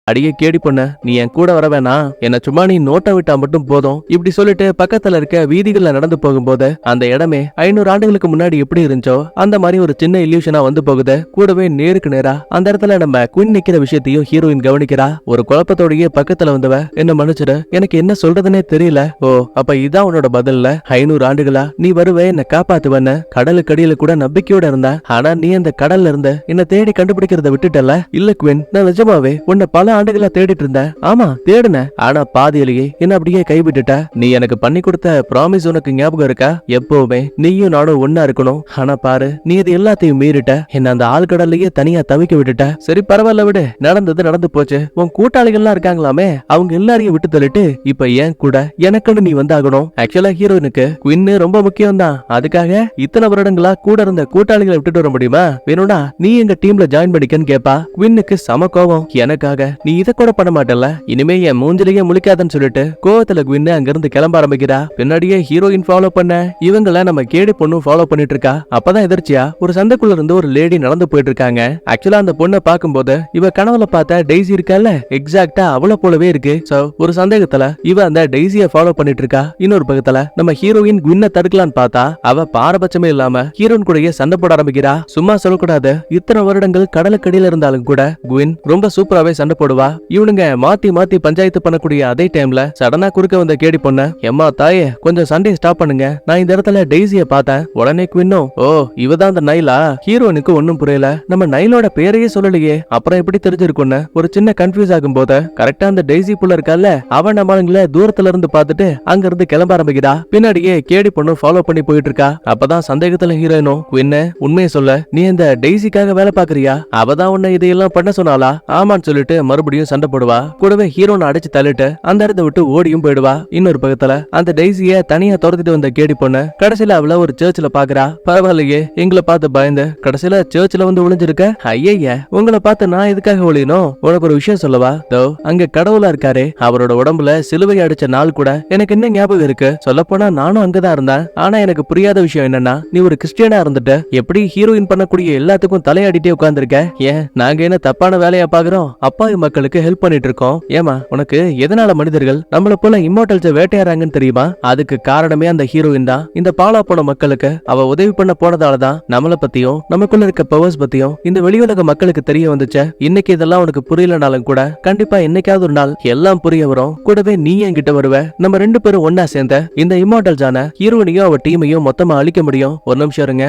அடியே கேடி பொண்ண, நீ என் கூட வர வேணா, என்ன சும்மா நீ நோட்டை விட்டா மட்டும் போதும். இப்படி சொல்லிட்டு பக்கத்துல இருக்க வீதிகள்ல நடந்து போகும்போது அந்த இடமே 500 ஆண்டுகளுக்கு முன்னாடி எப்படி இருந்துச்சோ அந்த மாதிரி ஒரு சின்ன இல்யூஷனா வந்து போகுது. கூடவே நேருக்கு நேரா அந்த இடத்துல நம்ம குயின் நிக்கிற விஷயத்தையும் ஹீரோயின் கவனிக்கிறா. ஒரு குழப்பத்தோடயே பக்கத்துல வந்தவ, என்ன மன்னிச்சிடு, எனக்கு என்ன சொல்றதுன்னே தெரியல. ஓ, அப்ப இதான் உன்னோட பதில்ல? 500 ஆண்டுகளா நீ வருவே, என்ன காப்பாத்துவன்னு கடலுக்கு அடியில கூட நம்பிக்கையோட இருந்த. ஆனா நீ அந்த கடல்ல இருந்த என்ன தேடி கண்டுபிடிக்கிறத விட்டுட்டல. இல்ல குயின், நான் நிஜமாவே உன்னை பல ஆண்டுகளா தேடிட்டு இருந்தேன். ஆமா தேடுன, ஆனா பாதியிலேயே என்ன அப்படியே கைவிட்டுட்ட. நீ எனக்கு பண்ணி கொடுத்த ப்ராமிஸ் உனக்கு ஞாபகம் இருக்கா? எப்பவுமே நீயும் நானும் ஒன்னா இருக்கணும். ஆனா பாரு, நீ இது எல்லாத்தையும் மீறிட்ட. என்ன அந்த ஆழ்கடல்லையே தனியா தவிக்க விட்டுட்ட. சரி பரவாயில்ல விடு, நடந்தது நடந்து போச்சு. உன் கூட்டாளிகள்லாம் இருக்காங்களாமே, அவங்க எல்லாரையும் விட்டு தள்ளிட்டு இப்ப ஏன் கூட எனக்குன்னு நீ வந்தாகணும். ஆக்சுவலா ஹீரோயினுக்கு குயின் ரொம்ப முக்கியம் தான். அதுக்காக இத்தனை வருடங்களா கூட இருந்த கூட்டாளிகளை விட்டுட்டு வர முடியுமா? வேணும்னா நீ எங்க டீம்ல ஜாயின் பண்ணிக்கன்னு கேப்பா. குயினுக்கு சம கோவம். எனக்காக நீ இத கூட பண்ண மாட்டல, இனிமே என் மூஞ்சிலேயே முழிக்காதன்னு சொல்லிட்டு கோவத்துல குயின் அங்க இருந்து கிளம்ப ஆரம்பிக்கிறா. பின்னாடியே ஹீரோயின் ஃபாலோ பண்ண இவங்கள நம்ம கேடி பொண்ணு ஃபாலோ பண்ணிட்டு இருக்கா. அப்பதான் எதிர்ச்சியா ஒரு சந்தைக்குள்ள இருந்து ஒரு லேடி நடந்து போயிட்டு இருக்காங்க. ஆக்சுவலா அந்த பொண்ணை பார்க்கும்போது இவ கனவுல பார்த்த டெய்ஸி இருக்கல்ல, எக்ஸாக்ட்டா அவளை போலவே இருக்கு. சோ ஒரு சந்தேகத்துல இவ அந்த டெய்ஸிய ஃபாலோ பண்ணிட்டு இருக்கா. இன்னொரு பக்கத்துல நம்ம ஹீரோயின் குயினை தடுக்கலான்னு பார்த்தா அவ பாரபட்சமே இல்லாம ஹீரோயின் கூடயே சண்டை போட ஆரம்பிக்கிறா. சும்மா சொல்லக்கூடாது, இத்தனை வருடங்கள் கடலுக்கடியில இருந்தாலும் கூட குயின் ரொம்ப சூப்பராவே சண்டை போடுவா. இவனுங்க மாத்தி மாத்தி பஞ்சாயத்து பண்ணக்கூடிய அதே டைம்ல சடனா குறுக்க வந்த கேடி பொண்ண, எம்மா தாயே கொஞ்சம் சண்டே ஸ்டாப் பண்ணுங்க, நான் இந்த இடத்துல டெய்ஸிய பார்த்தேன். உடனே குயினும், ஓ இவதான் அந்த நைலா? ஹீரோனுக்கு ஒன்னும் புரியல. நம்ம நைலோட பேரையே சொல்லலையே, அப்புறம் எப்படி தெரிஞ்சிருக்குன்னு ஒரு சின்ன கன்ஃபியூஸ் ஆகும் போது கரெக்டா அந்த டெய்ஸி புள்ள இருக்கல்ல, அவன் நம்மள தூரத்துல இருந்து பார்த்துட்டு அங்க இருந்து கிளம்ப ஆரம்பிக்கிறா. பின்னாடியே கேடி பொண்ணு ஃபாலோ பண்ணி போயிட்டு இருக்கா. அப்பதான் சந்தேகத்துல ஹீரோயினும், குயின்னு உண்மையை சொல்ல, நீ இந்த டெய்ஸிக்காக வேலை பாக்குறியா? அவதான் உன்னை இதையெல்லாம் பண்ண சொன்னாலா? ஆமான்னு சொல்லிட்டு மறுபடியும் சண்டை போடுவா. கூடவே ஹீரோனை அடிச்சு தள்ளிட்டு அந்த இடத்தை விட்டு ஓடியும் போயிடுவா. இன்னொரு பக்கத்துல அந்த டெய்ஸிய தனியா துரத்திட்டு வந்த கேடி பொண்ணு கடைசியில அவள ஒரு சர்ச்சில் பாக்குறா. பரவாயில்லையே, எங்களை பார்த்து பயந்து கடைசியில சர்ச்சில் வந்து ஒளிஞ்சிருக்க. ஐய, உங்களை பார்த்து நான் எதுக்காக ஒளியணும்? உனக்கு ஒரு விஷயம் சொல்லவா? தோ அங்க கடவுளா இருக்காரு, அவரோட உடம்புல சிலுவை அடிச்ச நாள் கூட எனக்கு என்ன ஞாபகம் இருக்கு. சொல்ல போனா நானும் அங்கதான் இருந்தேன். ஆனா எனக்கு புரியாத விஷயம் என்னன்னா, நீ ஒரு கிறிஸ்டியனா இருந்துட்டு எப்படி ஹீரோயின் பண்ணக்கூடிய எல்லாத்துக்கும் தலையாடிட்டே உட்கார்ந்துருக்க? ஏன் நாங்க என்ன தப்பான வேலையா பாக்குறோம்? அப்பாவி மக்கள் மக்களுக்கு ஹெல்ப் பண்ணிட்டு இருக்கோம். ஏமா உனக்கு எதனால மனிதர்கள் நம்மள போல இம்மோர்டல்ஸ வேட்டையாடுறாங்கன்னு தெரியுமா? அதுக்கு காரணமே அந்த ஹீரோயின் தான். இந்த பாலா போன மக்களுக்கு அவ உதவி பண்ண போனதாலதான் நம்மள பத்தியும் நமக்குள்ள இருக்க பவர்ஸ் பத்தியும் இந்த வெளியுலக மக்களுக்கு தெரிய வந்துச்சு. இன்னைக்கு இதெல்லாம் உனக்கு புரியலனாலும் கூட கண்டிப்பா என்னைக்காவது ஒரு நாள் எல்லாம் புரிய வரும். கூடவே நீ என்கிட்ட வருவ. நம்ம ரெண்டு பேரும் ஒன்னா சேர்ந்த இந்த இம்மோர்டல்ஸான ஹீரோயினையும் அவ டீமையும் மொத்தமா அழிக்க முடியும். ஒரு நிமிஷம் இருங்க.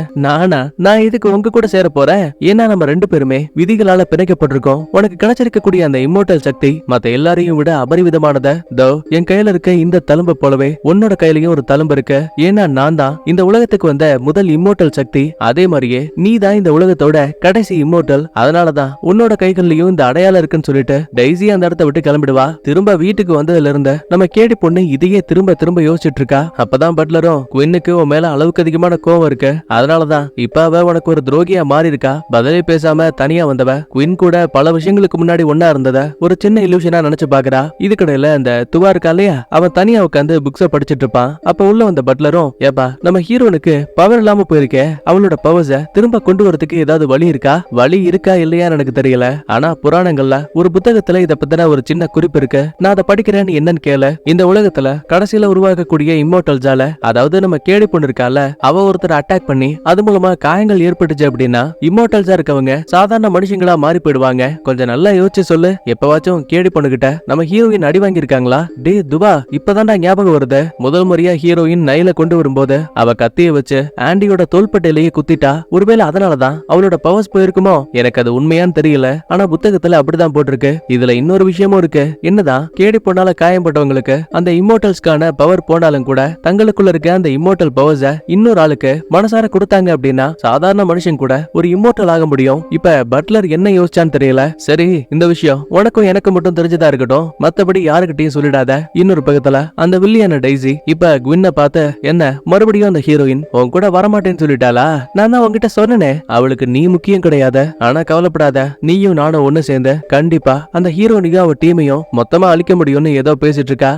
நான் இதுக்கு உங்க கூட சேர போறேன். ஏன்னா நம்ம ரெண்டு பேருமே விதிகளால பிணைக்கப்பட்டிருக்கோம். உனக்கு கிடைச்சிருக்கக்கூடிய அந்த இம்மோர்டல் சக்தி மத்த எல்லாரையும் விட அபரிவிதமானத. தோ என் கையில இருக்க இந்த தழும்பு போலவே உன்னோட கையிலயும் ஒரு தழும்பு இருக்கு. ஏன்னா நான் தான் இந்த உலகத்துக்கு வந்த முதல் இம்மோர்டல் சக்தி. அதே மாதிரியே நீ தான் இந்த உலகத்தோட கடைசி இம்மோர்டல். அதனாலதான் உன்னோட கைகள்லயும் இந்த அடையாளம் இருக்குன்னு சொல்லிட்டு டெய்ஸி அந்த இடத்த விட்டு கிளம்பிடுவா. திரும்ப வீட்டுக்கு வந்ததுல இருந்து நம்ம கேடி பொண்ணு இதையே திரும்ப திரும்ப யோசிச்சுட்டு இருக்கா. அப்பதான் பட்லரும் குயினுக்கு உன் மேல அளவுக்கு அதிகமான கோவம் இருக்கு. அதனாலதான் இப்ப அவ உனக்கு ஒரு துரோகியா மாறி இருக்கா. பதிலே பேசாம தனியா வந்தவ குயின் கூட பல விஷயங்களுக்கு முன்னாடி ஒன்னா இருந்தத ஒரு சின்ன இல்யூஷனா நினைச்சு பாக்குறா. இதுக்கடையில அந்த துவா இருக்கா இல்லையா, அவன் தனியா உட்காந்து புக்ஸ படிச்சிட்டு இருப்பான். அப்ப உள்ள வந்த பட்லரும், ஏப்பா நம்ம ஹீரோனுக்கு பவர் இல்லாம போயிருக்கே, அவளோட பவர்ஸ திரும்ப கொண்டு வரதுக்கு ஏதாவது வழி இருக்கா? வழி இருக்கா இல்லையான்னு எனக்கு தெரியல. ஆனா புராணங்கள்ல ஒரு புத்தகத்துல இத பத்தின ஒரு சின்ன குறிப்பு இருக்கு. நான் அதை படிக்கிறேன்னு என்னன்னு கேளு. இந்த உலகத்துல கடைசியில உருவாக்கக்கூடிய இம்மோர்டல்ஸால, அதாவது நம்ம கேடி பொண்ணு இருக்கால, அவ ஒருத்தர் அட்டாக் பண்ணி அது மூலமா காயங்கள் ஏற்பட்டுச்சு அப்படின்னா இம்மோர்டல்ஸா இருக்கவங்க சாதாரண மனுஷங்களா மாறி போயிடுவாங்க. கொஞ்சம் நல்லா யோசிச்சு சொல்லு. எப்பவாச்சும் கேடி பொண்ணுகிட்ட நம்ம ஹீரோயின் அடி வாங்கியிருக்காங்களா? டே துபா, இப்பதான்டா ஞாபகம் வருது. முதல் முறையா ஹீரோயின் நைல கொண்டு வரும்போது அவ கத்திய வச்சு ஆண்டியோட தோள்பட்டையிலேயே குத்திட்டா. ஒருவேளை அதனாலதான் அவளோட பவர்ஸ் போயிருக்குமோ? எனக்கு அது உண்மையான்னு தெரியல. ஆனா புத்தகத்துல அப்படிதான் போட்டிருக்கு. இதுல இன்னொரு விஷயமும் இருக்கு. என்னதான் கேடி பொண்ணால காயம்பட்டவங்களுக்கு அந்த இம்மோர்டல்ஸ்க்கான பவர் போனாலும் கூட தங்களுக்குள்ள இருக்க அந்த இம்மோர்டல் பவர்ஸ இன்னொரு ஆளுக்கு மனசார கொடுத்தாங்க அப்படின்னா சாதாரண மனுஷன் கூட ஒரு இம்மோர்டல் ஆக முடியும். இப்ப பட்லர் என்ன யோசிச்சான்னு தெரியல. சரி, இந்த விஷயம் உனக்கும் எனக்கு மட்டும் தெரிஞ்சதா இருக்கட்டும், மத்தபடி யாருக்கிட்டையும் சொல்லிடாத. இன்னொரு பக்கத்துல அந்த வில்லியான டெய்ஸி இப்ப குவின்ன பார்த்து, என்ன மறுபடியும் அந்த ஹீரோயின் உன் கூட வரமாட்டேன்னு சொல்லிட்டாளா? நான் தான் உன்கிட்ட சொன்னனே அவளுக்கு நீ முக்கியம் கிடையாது. ஆனா கவலைப்படாத, நீயும் நானும் ஒண்ணு சேர்ந்து கண்டிப்பா அந்த ஹீரோனிக்கும் அவ டீமையும் மொத்தமா அழிக்க முடியும்னு ஏதோ பேசிட்டு இருக்கா.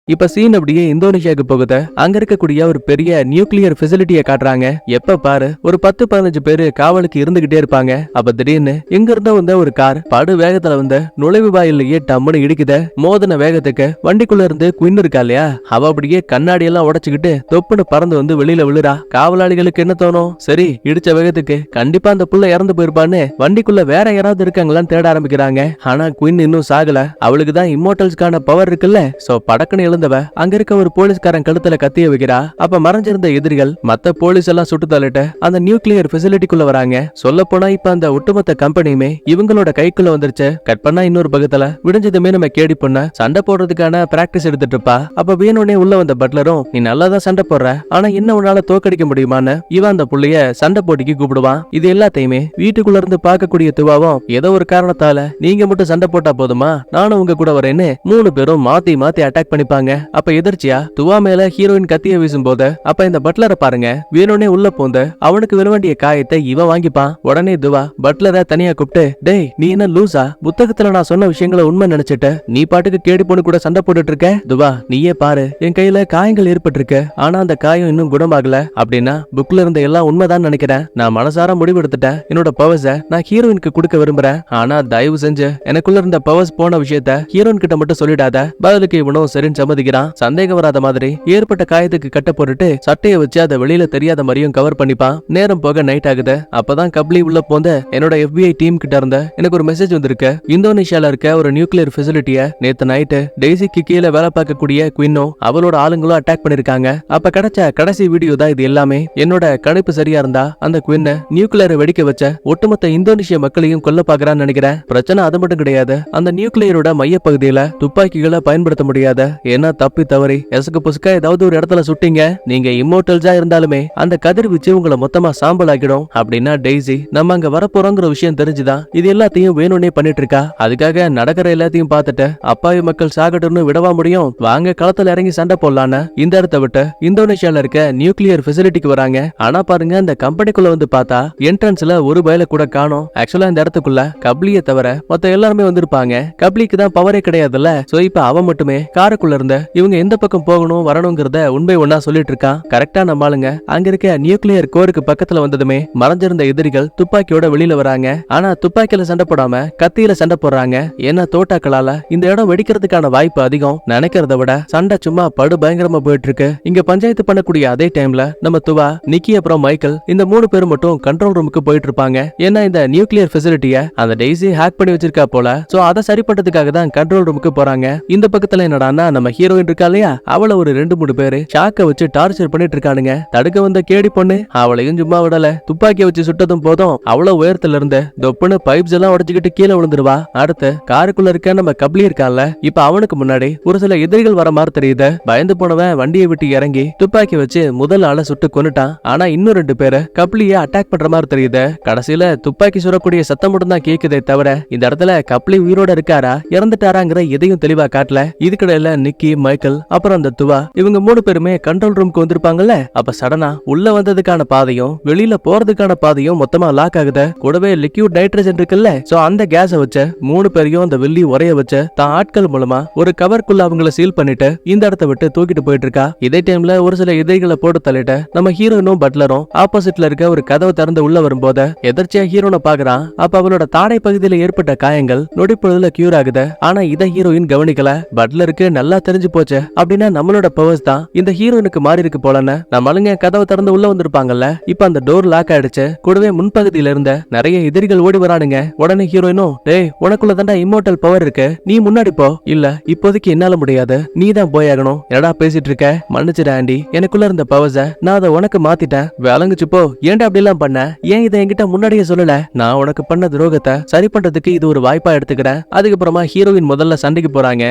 இப்ப சீன் அப்படியே இந்தோனேஷியாவுக்கு போகுது. அங்க இருக்கக்கூடிய ஒரு பெரிய நியூக்ளியர் ஃபெசிலிட்டியை காட்டுறாங்க. எப்ப பாரு ஒரு 10-15 பேரு காவலுக்கு இருந்துகிட்டே இருப்பாங்க. அப்ப திடீர்னு எங்க இருந்த வந்த ஒரு கார் படு வேகத்துல வந்து நுழைவு வாயிலேயே டம்முன்னு இடிக்குது. மோதன வேகத்துக்கு வண்டிக்குள்ள இருந்து குயின் இருக்கா இல்லையா, அவ அப்படியே கண்ணாடி எல்லாம் உடைச்சுக்கிட்டு தொப்புன்னு பறந்து வந்து வெளியில விழுறா. காவலாளிகளுக்கு என்ன தோணும், சரி இடிச்ச வேகத்துக்கு கண்டிப்பா அந்த புள்ள இறந்து போயிருப்பான்னு வண்டிக்குள்ள வேற யாராவது இருக்காங்களான்னு தேட ஆரம்பிக்கிறாங்க. ஆனா குயின் இன்னும் சாகல. அவளுக்கு தான் இம்மோர்டல்ஸ்க்கான பவர் இருக்குல்ல. சோ படக்குன்னு அங்க இருக்க ஒரு போலீஸ்காரன் கழுத்துல கத்திய வைக்கிறா. அப்ப மறைஞ்சிருந்த எதிரிகள் மத்த போலீஸ் எல்லாம் சுட்டு தள்ளிட்டு அந்த நியூக்ளியர் ஃபெசிலிட்டிக்குள்ள வராங்க. சொல்ல போனா இப்ப அந்த ஒட்டுமொத்த கம்பெனியுமே இவங்களோட கைக்குள்ள வந்துருச்சு. கட் பண்ணா இன்னொரு பக்கத்துல விடிஞ்சதுமே நம்ம கேடி பொண்ண சண்டை போடுறதுக்கான பிராக்டிஸ் எடுத்துட்டு இருப்பா. அப்ப வேணும்னே உள்ள வந்த பட்லரும், நீ நல்லாதான் சண்டை போடுற, ஆனா என்ன உன்னால தோக்கடிக்க முடியுமான்னு இவன் அந்த புள்ளைய சண்டை போட்டிக்கு கூப்பிடுவான். இது எல்லாத்தையுமே வீட்டுக்குள்ள இருந்து பார்க்கக்கூடிய துவாவும், ஏதோ ஒரு காரணத்தால நீங்க மட்டும் சண்டை போட்டா போதுமா, நானும் உங்க கூட வரேன்னு 3 பேரும் மாத்தி மாத்தி அட்டாக் பண்ணிப்பாங்க. அப்ப எதிர்ச்சியா துவா மேல ஹீரோயின் கத்திய வீசும் போது அப்ப இந்த பட்லரை பாருங்க வேணும்னே உள்ள போந்து அவனுக்கு விழ வேண்டிய காயத்தை இவன் வாங்கிப்பான். உடனே துவா பட்லரை தனியா கூப்பிட்டு, டேய் நீ என்ன லூசா, புத்தகத்துல நான் சொன்ன விஷயங்களை உண்மை நினைச்சிட்டு நீ பாட்டுக்கு கேடி பொண்ணு கூட சண்டை போட்டுட்டு இருக்க? துவா நீயே பாரு, என் கையில காயங்கள் ஏற்பட்டிருக்கு, ஆனா அந்த காயம் இன்னும் குணமாகல. அப்படின்னா புக்ல இருந்த எல்லாம் உண்மைதான் நினைக்கிறேன். நான் மனசார முடிவெடுத்துட்டேன். என்னோட பவர்ஸ நான் ஹீரோயினுக்கு கொடுக்க விரும்புறேன். ஆனா தயவு செஞ்சு எனக்குள்ள இருந்த பவர்ஸ் போன விஷயத்த ஹீரோயின் கிட்ட மட்டும் சொல்லிடாத. பதிலுக்கு இவனும் சரின்னு சம்மதிக்கிறான். சந்தேகம் வராத மாதிரி ஏற்பட்ட காயத்துக்கு கட்ட போட்டுட்டு சட்டையை வச்சு அதை வெளியில தெரியாத மாதிரியும் கவர் பண்ணிப்பான். நேரம் போக நைட் ஆகுது. அப்பதான் கப்லி உள்ள போந்த, என்னோட FBI டீம் கிட்ட இருந்த எனக்கு ஒரு மெசேஜ் வந்திருக்கு. இந்தோனேஷியால இருக்க ஒரு நியூக்ளியர் ஃபெசிலிட்டிய நேத்து நைட்டு டெய்ஸிக்கு கீழே வேலை பார்க்கக்கூடிய குயினும் அவளோட ஆளுங்களும் அட்டாக் பண்ணிருக்காங்க. அப்ப கிடைச்ச கடைசி வீடியோ தான் இது எல்லாமே. என்னோட கணிப்பு சரியா இருந்தா அந்த குயினை நியூக்ளியரை வெடிக்க வச்ச ஒட்டுமொத்த இந்தோனேஷிய மக்களையும் கொல்ல பாக்குறான்னு நினைக்கிறேன். பிரச்சனை அது மட்டும் கிடையாது, அந்த நியூக்ளியரோட மைய பகுதியில துப்பாக்கிகளை பயன்படுத்த முடியாத. ஏன்னா தப்பி தவறி எசக்கு புசுக்கா ஏதாவது ஒரு இடத்துல சுட்டீங்க, நீங்க இம்மோர்டல்ஸா இருந்தாலுமே அந்த கதிர்வீச்சு உங்களை மொத்தமா சாம்பல் ஆக்கிடும். அப்படின்னா டெய்ஸி நம்ம அங்க வரப்போறோங்கிற விஷயம் தெரிஞ்சுதான் இது எல்லாத்தையும் வேணும்னே பண்ணிட்டு இருக்கா. அதுக்காக நடக்கிற எல்லாத்தையும் பார்த்துட்டு அப்பாவி மக்கள் சாகட்டும்னு விடவா முடியும்? வாங்க களத்துல இறங்கி சண்டை போடலான்னு இந்த இடத்த விட்டு இந்தோனேஷியால இருக்க நியூக்ளியர் ஃபெசிலிட்டிக்கு வராங்க. ஆனா பாருங்க அந்த கம்பெனிக்குள்ள வந்து பார்த்தா என்ட்ரன்ஸ்ல ஒரு பயல கூட காணோம். ஆக்சுவலா இந்த இடத்துக்குள்ள கப்லியை தவிர மொத்த எல்லாருமே வந்திருப்பாங்க. கப்லிக்கு தான் பவரே கிடையாதுல்ல. சோ இப்ப அவன் மட்டுமே காருக்குள்ள இருந்த இருக்கும்போது இவங்க எந்த பக்கம் போகணும் வரணுங்கிறத உண்மை ஒன்னா சொல்லிட்டு இருக்கான். கரெக்டா நம்ம ஆளுங்க அங்க இருக்க நியூக்ளியர் கோருக்கு பக்கத்துல வந்ததுமே மறைஞ்சிருந்த எதிரிகள் துப்பாக்கியோட வெளியில வராங்க. ஆனா துப்பாக்கியில சண்டை போடாம கத்தியில சண்டை போடுறாங்க. ஏன்னா தோட்டாக்களால இந்த இடம் வெடிக்கிறதுக்கான வாய்ப்பு அதிகம். நினைக்கிறத விட சண்டை சும்மா படு பயங்கரமா போயிட்டு இருக்கு. இங்க பஞ்சாயத்து பண்ணக்கூடிய அதே டைம்ல நம்ம துவா, நிக்கி அப்புறம் மைக்கேல் இந்த 3 பேரும் மட்டும் கண்ட்ரோல் ரூமுக்கு போயிட்டு இருப்பாங்க. ஏன்னா இந்த நியூக்ளியர் ஃபெசிலிட்டிய அந்த டெய்ஸி ஹேக் பண்ணி வச்சிருக்கா போல. சோ அதை சரி பண்றதுக்காக தான் கண்ட்ரோல் ரூமுக்கு போறாங்க. இந்த பக்கத்துல என்னடான்னா நம்ம ஹீரோயின் இருக்கா இல்லையா, அவளை ஒரு 2-3 பேரு ஷாக்க வச்சு டார்ச்சர் பண்ணிட்டு இருக்கானுங்க. தடுக்க வந்த கேடி பொண்ணு அவளையும் சும்மா விடல. துப்பாக்கிய வச்சு சுட்டதும் போதும் அவ்வளவு உயரத்துல இருந்து தொப்புன்னு பைப்ஸ் எல்லாம் உடைச்சுக்கிட்டு கீழே விழுந்துருவா. அடுத்து காருக்குள்ள இருக்க நம்ம கப்லி இருக்கான்ல, இப்ப அவனுக்கு முன்னாடி ஒரு சில எதிரிகள் வர மாதிரி தெரியுது. பயந்து போனவன் வண்டியை விட்டு இறங்கி துப்பாக்கி வச்சு முதல் ஆளை சுட்டு கொன்னுட்டான். ஆனா இன்னும் 2 பேரு கப்லிய அட்டாக் பண்ற மாதிரி தெரியுது. கடைசியில துப்பாக்கி சுடக்கூடிய சத்தம் மட்டும் தான் கேக்குதே தவிர இந்த இடத்துல கப்லி உயிரோட இருக்காரா இறந்துட்டாராங்கிற எதையும் தெளிவா காட்டல. இதுக்கிடையில நிக்கி, மைக்கேல் அப்புறம் அந்த துவா இவங்க 3 பேருமே கண்ட்ரோல் ரூமுக்கு வந்திருப்பாங்கல்ல. அப்ப சடனா உள்ள வந்ததுக்கான பாதையும் வெளியில போறதுக்கான பாதையும் மொத்தமா லாக் ஆகுது. கூடவே லிக்விட் நைட்ரஜன் இருக்குல்ல, சோ அந்த கேஸ வச்சு 3 பேரையும் அந்த வெள்ளி உரைய வச்சு தான் ஆட்கள் மூலமா ஒரு கவர்க்குள்ள அவங்கள சீல் பண்ணிட்டு இந்த இடத்தை விட்டு தூக்கிட்டு போயிட்டு இருக்கா. இதே டைம்ல ஒரு சில எதிரிகளை போட்டு தள்ளிட்டு நம்ம ஹீரோனும் பட்லரும் ஆப்போசிட்ல இருக்க ஒரு கதவை திறந்து உள்ள வரும்போது எதர்ச்சியா ஹீரோனை பாக்குறான். அப்ப அவளோட தாடை பகுதியில ஏற்பட்ட காயங்கள் நொடிப்பொழுதுல கியூர் ஆகுது. ஆனா இதை ஹீரோயின் கவனிக்கல. பட்லருக்கு நல்லா தெரிஞ்சு போச்சு அப்படின்னா நம்மளோட பவர்ஸ் தான் இந்த ஹீரோயினுக்கு மாறி இருக்கு போலன்னு நம்ம ஆளுங்க கதவை திறந்து உள்ள வந்திருப்பாங்கல்ல. இப்ப அந்த டோர் லாக் ஆயிடுச்சு. கூடவே முன்பகுதியில இருந்த நிறைய எதிரிகள் ஓடி வரானுங்க. உடனே ஹீரோயினும், டேய் உனக்குள்ள தாண்டா இம்மோர்டல் பவர் இருக்கு, நீ முன்னாடி போ. இல்ல இப்போதைக்கு என்னால முடியாது, நீ தான் போயாகணும். என்னடா பேசிட்டு இருக்க, மன்னிச்சிட ஆண்டி, எனக்குள்ள இருந்த பவர்ஸ நான் அதை உனக்கு மாத்திட்டேன், விளங்குச்சு போ. ஏன்டா அப்படி எல்லாம் பண்ண, ஏன் இதை என்கிட்ட முன்னாடியே சொல்லல? நான் உனக்கு பண்ண துரோகத்தை சரி பண்றதுக்கு இது ஒரு வாய்ப்பா எடுத்துக்கிறேன். அதுக்கப்புறமா ஹீரோயின் முதல்ல சண்டைக்கு போறாங்க.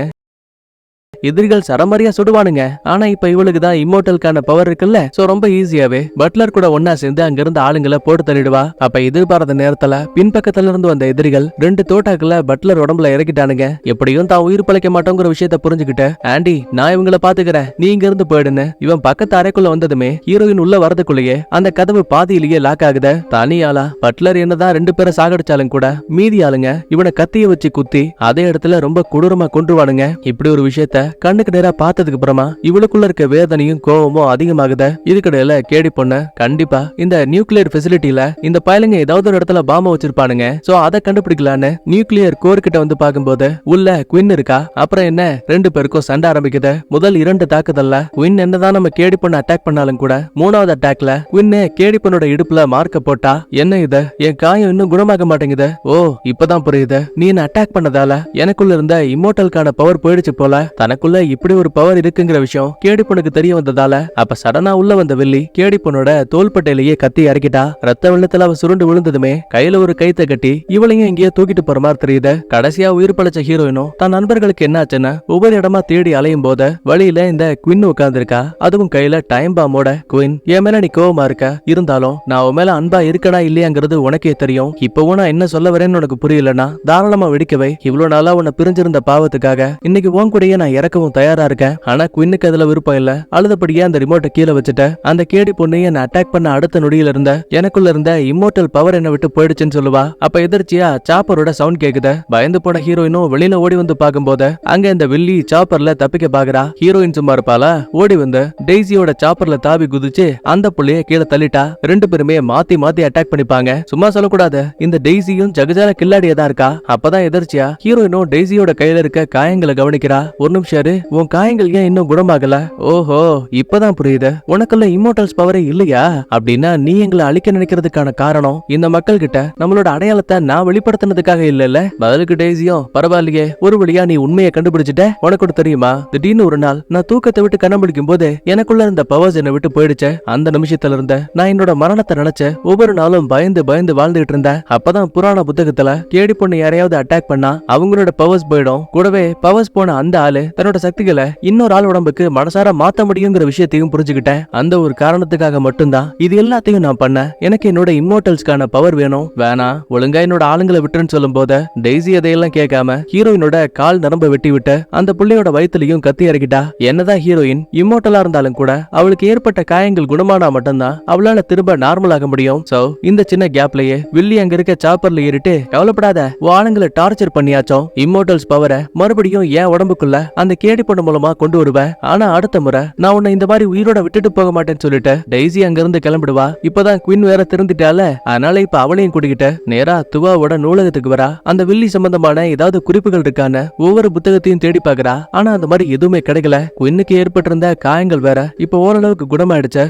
எதிரிகள் சரமாரியா சுடுவானுங்க. ஆனா இப்ப இவளுக்கு தான் இம்மோர்டலுக்கான பவர் இருக்குல்ல, சோ ரொம்ப ஈஸியாவே பட்லர் கூட ஒன்னா சேர்ந்து அங்க இருந்த ஆளுங்களை போட்டு தள்ளிடுவா. அப்ப எதிர்பாராத நேரத்துல பின்பக்கத்துல இருந்து வந்த எதிரிகள் 2 தோட்டாக்களை பட்லர் உடம்புல இறக்கிட்டானுங்க. எப்படியும் தான் உயிர் பழைக்க மாட்டோங்கிற விஷயத்த புரிஞ்சுக்கிட்டு, ஆண்டி நான் இவங்கள பாத்துக்கிறேன், நீ இங்க இருந்து போயிடுன்னு இவன் பக்கத்து அறைக்குள்ள வந்ததுமே ஹீரோயின் உள்ள வரதுக்குள்ளேயே அந்த கதவு பாதியிலேயே லாக் ஆகுது. தனியாளா பட்லர் என்னதான் 2 பேரை சாகடிச்சாலும் கூட மீதி ஆளுங்க இவனை கத்திய வச்சு குத்தி அதே இடத்துல ரொம்ப கொடூரமா கொன்றுவானுங்க. இப்படி ஒரு விஷயத்த கண்ணுக்கு நேரா பார்த்ததுக்கு அப்புறமா இவளுக்குள்ள இருக்க வேதனையும் கோவமும் அதிகமாகுது. இதுக்கிடையில கேடி பொண்ணு, கண்டிப்பா இந்த நியூக்ளியர் ஃபெசிலிட்டில இந்த பயலுங்க ஏதாவது ஒரு இடத்துல பாம்பை வச்சிருப்பானுங்க, சோ அதை கண்டுபிடிக்கலான்னு நியூக்ளியர் கோர் கிட்ட வந்து பாக்கும்போது உள்ள குயின் இருக்கா. அப்புறம் என்ன 2 பேருக்கும் சண்டை ஆரம்பிக்குது. முதல் 2 தாக்குதல்ல குயின் என்னதான் நம்ம கேடி பொண்ணு அட்டாக் பண்ணாலும் கூட 3வது அட்டாக்ல குயின் கேடி பொண்ணோட இடுப்புல மார்க்க போட்டா. என்ன இது, என் காயம் இன்னும் குணமாக மாட்டேங்குது. ஓ இப்பதான் புரியுது, நீ என்ன அட்டாக் பண்ணதால எனக்குள்ள இருந்த இம்மோர்டலுக்கான பவர் போயிடுச்சு போல. தனக்குள்ள இப்படி ஒரு பவர் இருக்குங்கிற விஷயம் கேடி பொண்ணுக்கு தெரிய வந்ததால அப்ப சடனா உள்ள வந்த வெள்ளி கேடி பொண்ணோட தோள்பட்டையிலேயே கத்தி இறக்கிட்டா. ரத்த வெள்ளத்துல அவ சுருண்டு விழுந்ததுமே கையில ஒரு கைத்தை கட்டி இவளையும் எங்கேயோ தூக்கிட்டு போற மாதிரி தெரியுது. கடைசியா உயிர் பழைச்ச ஹீரோயினும் தன் நண்பர்களுக்கு என்ன ஆச்சுன்னா ஒவ்வொரு இடமா தேடி அலையும் போது வழியில இந்த குயின் உட்கார்ந்து இருக்கா. அதுவும் கையில டைம் பாமோட. குயின், என் மேல நீ கோவமா இருக்க, இருந்தாலும் நான் உன் மேல அன்பா இருக்கடா இல்லையாங்கிறது உனக்கே தெரியும். இப்பவும் நான் என்ன சொல்ல வரேன்னு உனக்கு புரியலன்னா தாராளமா வெடிக்கவை. இவ்வளவு நாளா உன்னை பிரிஞ்சிருந்த பாவத்துக்காக இன்னைக்கு உன் கூடயே நான் இறக்கவும் தயாரா இருக்கேன். ஆனா குயினுக்கு அதுல விருப்பம் இல்ல. அழுதபடியே அந்த ரிமோட்டை கீழே வச்சுட்ட. அந்த கேடி பொண்ணு என்ன அட்டாக் பண்ண அடுத்த நொடியில இருந்த எனக்குள்ள இருந்த இம்மோர்டல் பவர் என்ன விட்டு போயிடுச்சுன்னு சொல்லுவா. அப்ப எதிர்ச்சியா சாப்பரோட சவுண்ட் கேக்குது. பயந்து போன ஹீரோயினும் வெளியில ஓடி வந்து பாக்கும்போது அங்க இந்த வில்லி சாப்பர்ல தப்பிக்க பாக்குறா. ஹீரோயின் சும்மா இருப்பாளா, ஓடி வந்து டெய்ஸியோட சாப்பர்ல தாவி குதிச்சு அந்த புள்ளைய கீழே தள்ளிட்டா. 2 பேருமே மாத்தி மாத்தி அட்டாக் பண்ணிப்பாங்க. சும்மா சொல்லக்கூடாது, இந்த டெய்ஸியும் ஜகஜால கில்லாடியா தான் இருக்கா. அப்பதான் எதிர்ச்சியா ஹீரோயினும் டெய்ஸியோட கையில இருக்க காயங்களை கவனிக்கிறா. ஒரு நிமிஷம் உன் காயங்கள் ஏன் இன்னும் குணமாகல? ஓஹோ இப்பதான் புரியுது, உனக்குள்ள இம்மோர்டல்ஸ் பவரே இல்லையா? அப்படின்னா நீ எங்களை அழிக்க நினைக்கிறதுக்கான காரணம் இந்த மக்கள் கிட்ட நம்மளோட அடையாளத்தை நான் வெளிப்படுத்தினதுக்காக இல்ல. பதிலுக்கு டெய்ஸியும், பரவாயில்லையே ஒரு வழியா நீ உண்மையை கண்டுபிடிச்சிட்ட. உனக்கு தெரியுமா, திடீர்னு ஒரு நாள் நான் தூக்கத்தை விட்டு கண்டுபிடிக்கும் போது எனக்குள்ள இருந்த பவர்ஸ் என்னை விட்டு போயிடுச்சு. அந்த நிமிஷத்துல இருந்த நான் என்னோட மரணத்தை நினைச்சு ஒவ்வொரு நாளும் பயந்து பயந்து வாழ்ந்துட்டு இருந்தேன். அப்பதான் புராண புத்தகத்துல கேடி பொண்ணு யாரையாவது அட்டாக் பண்ணா அவங்களோட பவர்ஸ் போயிடும். கூடவே பவர்ஸ் போன அந்த ஆளு தன்னோட சக்திகளை இன்னொரு ஆள் உடம்புக்கு மனசார மாத்த முடியுங்கிற விஷயத்தையும் புரிஞ்சுக்கிட்டேன். அந்த ஒரு காரணத்துக்காக மட்டும்தான் இது எல்லாத்தையும் நான் பண்ண. எனக்கு என்னோட இம்மோர்டல்ஸ்க்கான பவர் வேணும். வேணா ஒழுங்கா என்னோட ஆளுங்களை விட்டுன்னு சொல்லும் போது டெய்ஸி அதையெல்லாம் கேட்காம ஹீரோயினோட கால் நரம்ப வெட்டி விட்டு அந்த புள்ளையோட வயிற்றுலயும் கத்தி இறக்கிட்டா. என்னதான் ஹீரோயின் இம்மோர்டலா இருந்தாலும் கூட அவளுக்கு ஏற்பட்ட காயங்கள் குணமானா மட்டும்தான் அவளால திரும்ப நார்மல் ஆக முடியும். சோ இந்த சின்ன கேப்லயே வில்லி அங்க இருக்க சாப்பர்ல ஏறிட்டு, கவலைப்படாத, ஆளுங்களை டார்ச்சர் பண்ணியாச்சோம், இம்மோர்டல்ஸ் பவரை மறுபடியும் என் உடம்புக்குள்ள அந்த கேடி பொண்ணு மூலமா கொண்டு வருவேன். ஆனா அடுத்த முறை நான் உன்னை இந்த மாதிரி உயிரோட விட்டுட்டு போக மாட்டேன்னு சொல்லிட்டு டெய்ஸி அங்க இருந்து கிளம்பிடுவா. இப்பதான் குயின் வேற திருந்திட்டால, அதனால இப்ப அவளையும் கூட்டிக்கிட்டு நேரா துவாவோட நூலகத்துக்கு வரா. அந்த வில்லி சம்பந்தமான ஏதாவது குறிப்புகள் இருக்கான்னு ஒவ்வொரு புத்தகத்தையும் தேடி பாக்குறா. ஆனா அந்த மாதிரி எதுவுமே கிடைக்கல. குயினுக்கு ஏற்பட்டிருந்த காயங்கள் வேற இப்ப ஓரளவுக்கு குணமாயிடுச்சு.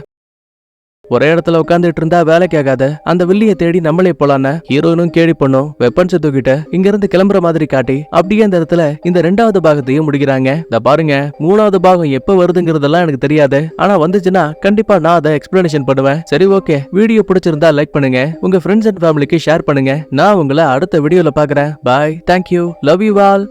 ஒரே இடத்துல உட்காந்துட்டு இருந்தா வேலைக்கு ஆகாது. அந்த வில்லிய தேடி நம்மளே போலான்னு ஹீரோயினும் கேடி பண்ணும் வெப்பன்ஸ் தூக்கிட்டு இங்க இருந்து கிளம்புற மாதிரி காட்டி அப்படியே அந்த இடத்துல இந்த 2வது பாகத்தையும் முடிக்கிறாங்க. இந்த பாருங்க, 3வது பாகம் எப்ப வருதுங்கிறதெல்லாம் எனக்கு தெரியாது. ஆனா வந்துச்சுன்னா கண்டிப்பா நான் அதை எக்ஸ்பிளனேஷன் பண்ணுவேன். சரி, ஓகே. வீடியோ பிடிச்சிருந்தா லைக் பண்ணுங்க, உங்க ஃப்ரெண்ட்ஸ் அண்ட் ஃபேமிலிக்கு ஷேர் பண்ணுங்க. நான் உங்களை அடுத்த வீடியோல பாக்குறேன். பாய், தேங்க்யூ, லவ் யூ ஆல்.